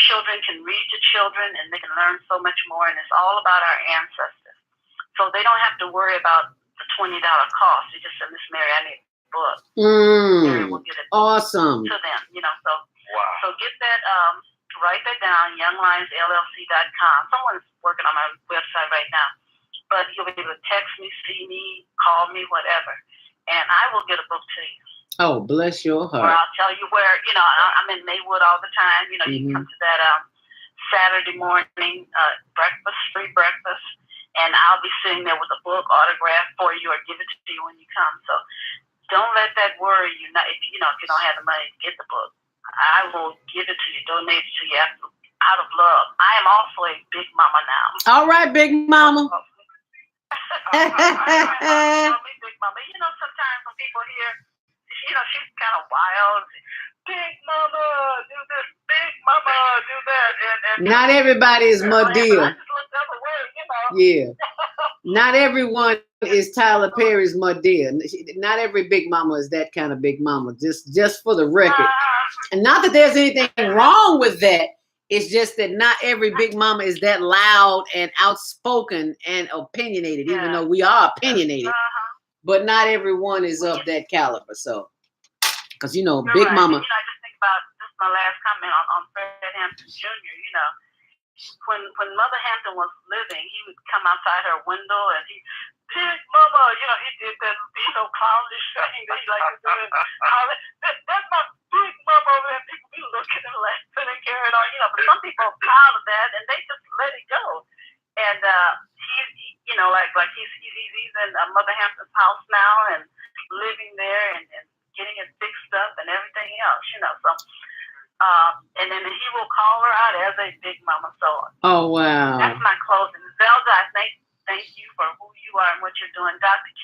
Children can read to children, and they can learn so much more. And it's all about our ancestors, so they don't have to worry about the $20 cost. They just say, Miss Mary, I need a book. Mary will get it Awesome. to them. So Wow. so get that. Write that down. YoungLionsLLC.com. Someone's working on my website right now, but you'll be able to text me, see me, call me, whatever, and I will get a book to you. Oh, bless your Or heart. I'll tell you where, I'm in Maywood all the time. You can come to that Saturday morning free breakfast, and I'll be sitting there with a book autographed for you or give it to you when you come. So don't let that worry you. If you don't have the money to get the book, I will give it to you, donate it to you out of love. I am also a big mama now. All right, big mama. Big mama. Sometimes when people hear, she's kind of wild. Big mama, do this. Big mama, do that. And Not everybody is I Madea. just looked the other way, Yeah. Not everyone is Tyler Perry's Madea. Not every big mama is that kind of big mama. Just for the record. And not that there's anything wrong with that. It's just that not every big mama is that loud and outspoken and opinionated, even though we are opinionated. But not everyone is of that caliber. So, because, big right. mama. I just think about this, my last comment on Fred Hampton Jr., when Mother Hampton was living, he would come outside her window and he, big mama, he did that clownish thing that he liked to do. That's my big mama, and people be looking and laughing and carrying on, but some people are proud of that and they just let it go. And he's in Mother Hampton's house now and living there and getting it fixed up and everything else, so. And then he will call her out as a big mama. So Oh, wow. that's my closing. Zelda, I thank you for who you are and what you're doing. Dr. Q,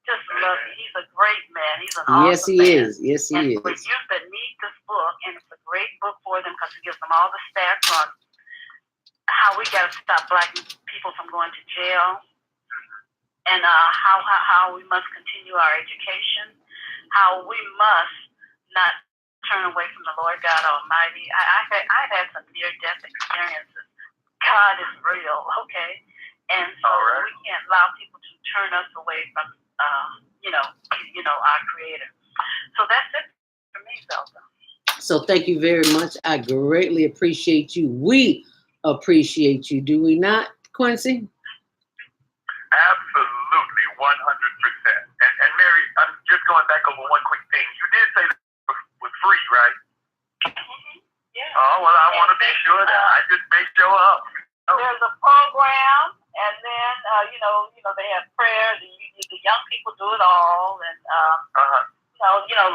just love you. He's a great man. He's an Yes, awesome he man. is. Yes, he And is. for youth that need this book, and it's a great book for them because it gives them all the stats on how we got to stop Black people from going to jail, and how we must continue our education, how we must not turn away from the Lord God Almighty. I've had some near-death experiences. God is real, okay? And so we can't allow people to turn us away from, our Creator. So that's it for me, Zelda. So thank you very much. I greatly appreciate you. We appreciate you, do we not, Quincy? Absolutely, 100%. And Mary, I'm just going back over one quick thing. You did say that was free, right? Yeah. Oh, well, I want to be sure that I just may show up. There's a program, and then they have prayers. And the young people do it all, and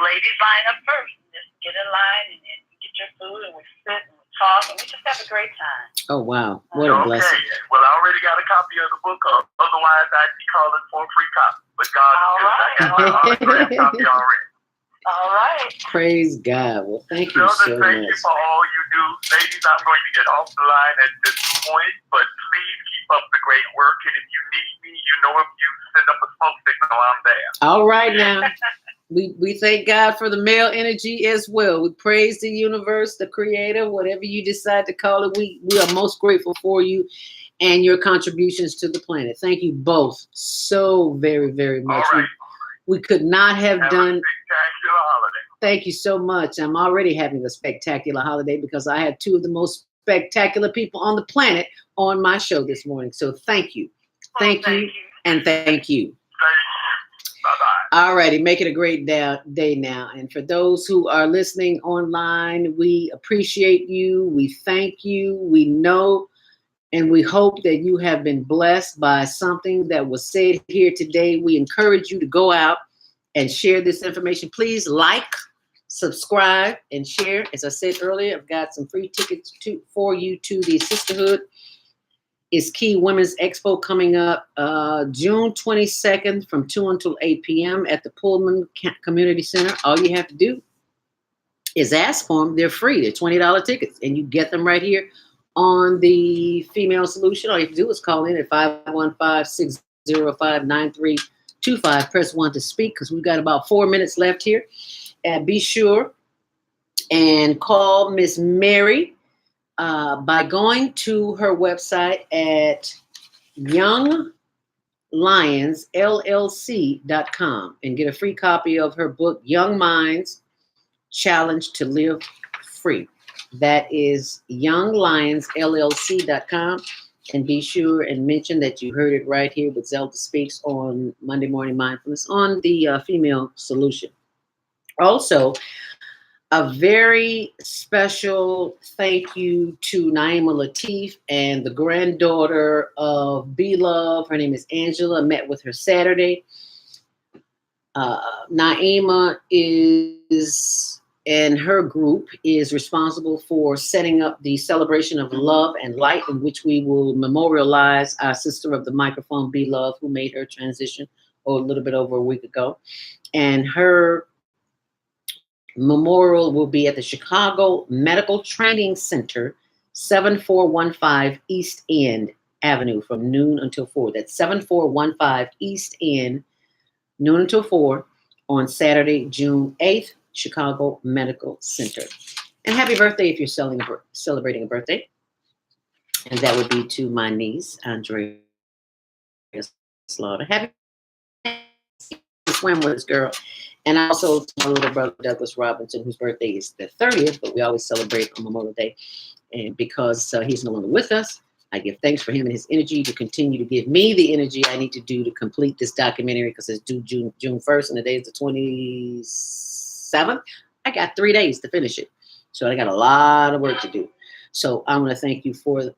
ladies line up first. Just get in line and you get your food, and we sit and we talk, and we just have a great time. Oh, wow. What a blessing. Well, I already got a copy of the book. Otherwise, I'd be calling for a free copy. But God is good. I got my autographed copy already. All right. Praise God. Well, thank you Zelda, so thank you much. for all you do. Ladies, I'm going to get off the line at this point, but please keep up the great work. And if you need me, if you send up a smoke signal, I'm there. All right now. We thank God for the male energy as well. We praise the universe, the creator, whatever you decide to call it. We are most grateful for you and your contributions to the planet. Thank you both so very, very much. All right. We could not have done. A spectacular holiday. Thank you so much. I'm already having a spectacular holiday because I had two of the most spectacular people on the planet on my show this morning. So thank you. Thank you. And thank you. Thank you. Bye-bye. All righty. Make it a great day now. And for those who are listening online, we appreciate you. We thank you. We know and we hope that you have been blessed by something that was said here today. We encourage you to go out and share this information. Please like, subscribe, and share. As I said earlier, I've got some free tickets for you to the Sisterhood is Key Women's Expo coming up June 22nd from 2 until 8 p.m. at the Pullman Community Center. All you have to do is ask for them. They're free. They're $20 tickets, and you get them right here on the Female Solution. All you have to do is call in at 515-605-9325. Press 1 to speak because we've got about 4 minutes left here. And be sure and call Miss Mary by going to her website at younglionsllc.com and get a free copy of her book, Young Minds Challenge to Live Free. That is younglionsllc.com. And be sure and mention that you heard it right here with Zelda Speaks on Monday Morning Mindfulness on the Female Solution. Also, a very special thank you to Naima Latif and the granddaughter of Be Love. Her name is Angela. I met with her Saturday. Naima and her group is responsible for setting up the celebration of love and light, in which we will memorialize our sister of the microphone, Be Love, who made her transition a little bit over a week ago. And her memorial will be at the Chicago Medical Training Center, 7415 East End Avenue from noon until 4. That's 7415 East End, noon until 4 on Saturday, June 8th, Chicago Medical Center. And happy birthday if you're celebrating a birthday. And that would be to my niece, Andrea Slaughter. Happy swim with us, girl. And also to my little brother, Douglas Robinson, whose birthday is the 30th, but we always celebrate on Memorial Day. And because he's no longer with us, I give thanks for him and his energy to continue to give me the energy I need to do to complete this documentary, because it's due June 1st, and the day is the 27th. I got 3 days to finish it. So I got a lot of work to do. So I want to thank you for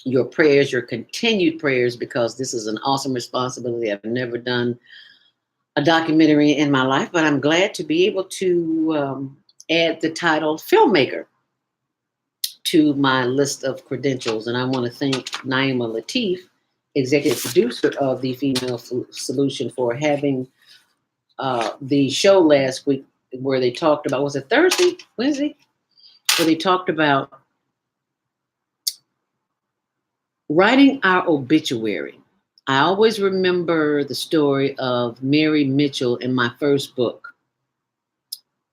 your prayers, your continued prayers, because this is an awesome responsibility. I've never done a documentary in my life, but I'm glad to be able to add the title filmmaker to my list of credentials. And I want to thank Naima Latif, executive producer of the Female Solution, for having the show last week where they talked about, was it Thursday, Wednesday? Where they talked about writing our obituary. I always remember the story of Mary Mitchell in my first book,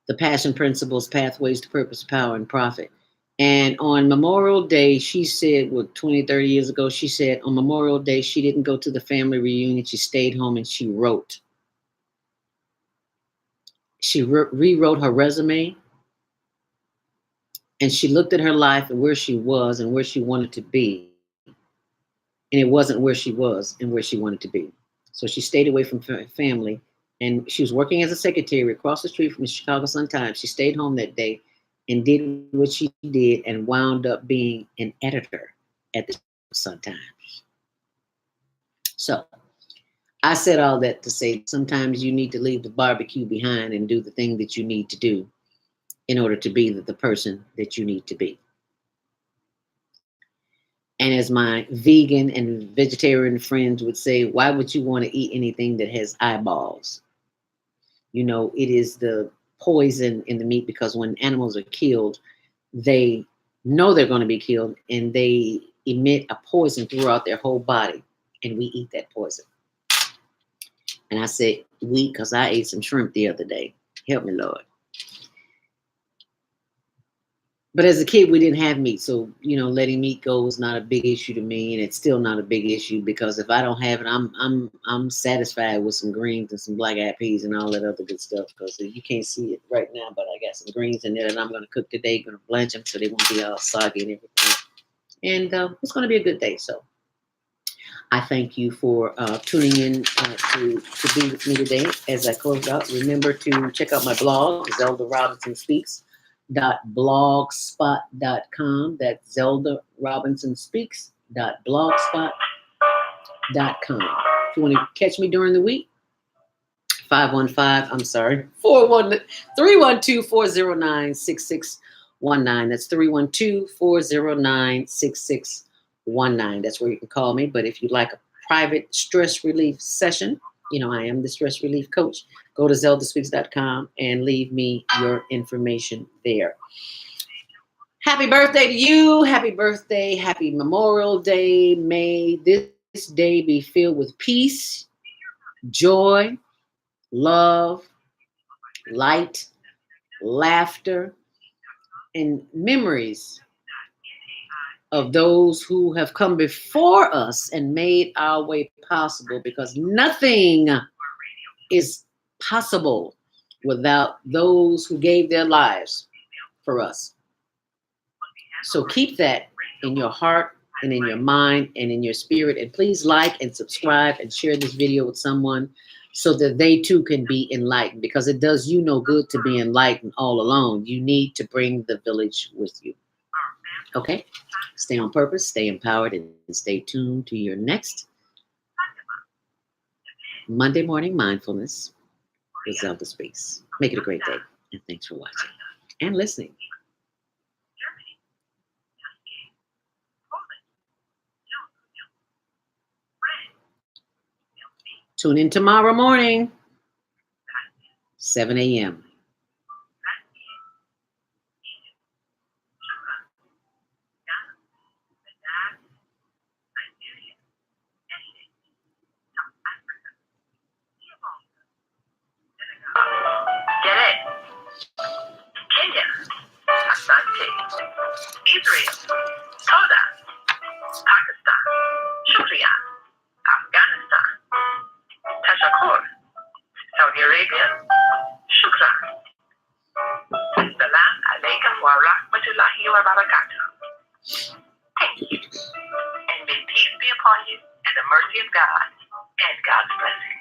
The Passion Principles, Pathways to Purpose, Power, and Profit. And on Memorial Day, she said, 20, 30 years ago, she said on Memorial Day, she didn't go to the family reunion. She stayed home and she wrote. She rewrote her resume. And she looked at her life and where she was and where she wanted to be. And it wasn't where she was and where she wanted to be. So she stayed away from family. And she was working as a secretary across the street from the Chicago Sun-Times. She stayed home that day and did what she did and wound up being an editor at the Sun-Times. So I said all that to say sometimes you need to leave the barbecue behind and do the thing that you need to do in order to be the person that you need to be. And as my vegan and vegetarian friends would say, why would you want to eat anything that has eyeballs? You know, it is the poison in the meat, because when animals are killed, they know they're going to be killed and they emit a poison throughout their whole body. And we eat that poison. And I said, we, because I ate some shrimp the other day. Help me, Lord. But as a kid, we didn't have meat. So, you know, letting meat go was not a big issue to me. And it's still not a big issue, because if I don't have it, I'm satisfied with some greens and some black-eyed peas and all that other good stuff. Because you can't see it right now, but I got some greens in there that I'm going to cook today. Going to blanch them so they won't be all soggy and everything. And it's going to be a good day. So I thank you for tuning in to be with me today. As I close out, remember to check out my blog, Zelda Robinson Speaks. .blogspot.com. That's Zelda Robinson Speaks.blogspot.com. If you want to catch me during the week, 312-409-6619. That's 312-409-6619. 888-888-8219. That's where you can call me. But if you'd like a private stress relief session, you know, I am the stress relief coach. Go to zeldaspeaks.com and leave me your information there. Happy birthday to you. Happy birthday. Happy Memorial Day. May this day be filled with peace, joy, love, light, laughter, and memories of those who have come before us and made our way possible, because nothing is possible without those who gave their lives for us. So keep that in your heart and in your mind and in your spirit. And please like and subscribe and share this video with someone so that they too can be enlightened, because it does you no good to be enlightened all alone. You need to bring the village with you. Okay? Stay on purpose, stay empowered, and stay tuned to your next Monday morning mindfulness with Zelda Speaks. Make it a great day, and thanks for watching and listening. Tune in tomorrow morning, 7 a.m. Get it? Kenya, Asante, Israel, Sudan, Pakistan, Shukriya, Afghanistan, Tashakkur, Saudi Arabia, Shukran. Salam alaikum wa rahmatullahi wa barakatuh. Thank you. And may peace be upon you and the mercy of God and God's blessings.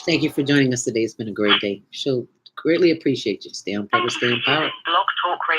Thank you for joining us today. It's been a great day. So greatly appreciate you. Stay on purpose, stay empowered. Blog Talk Radio.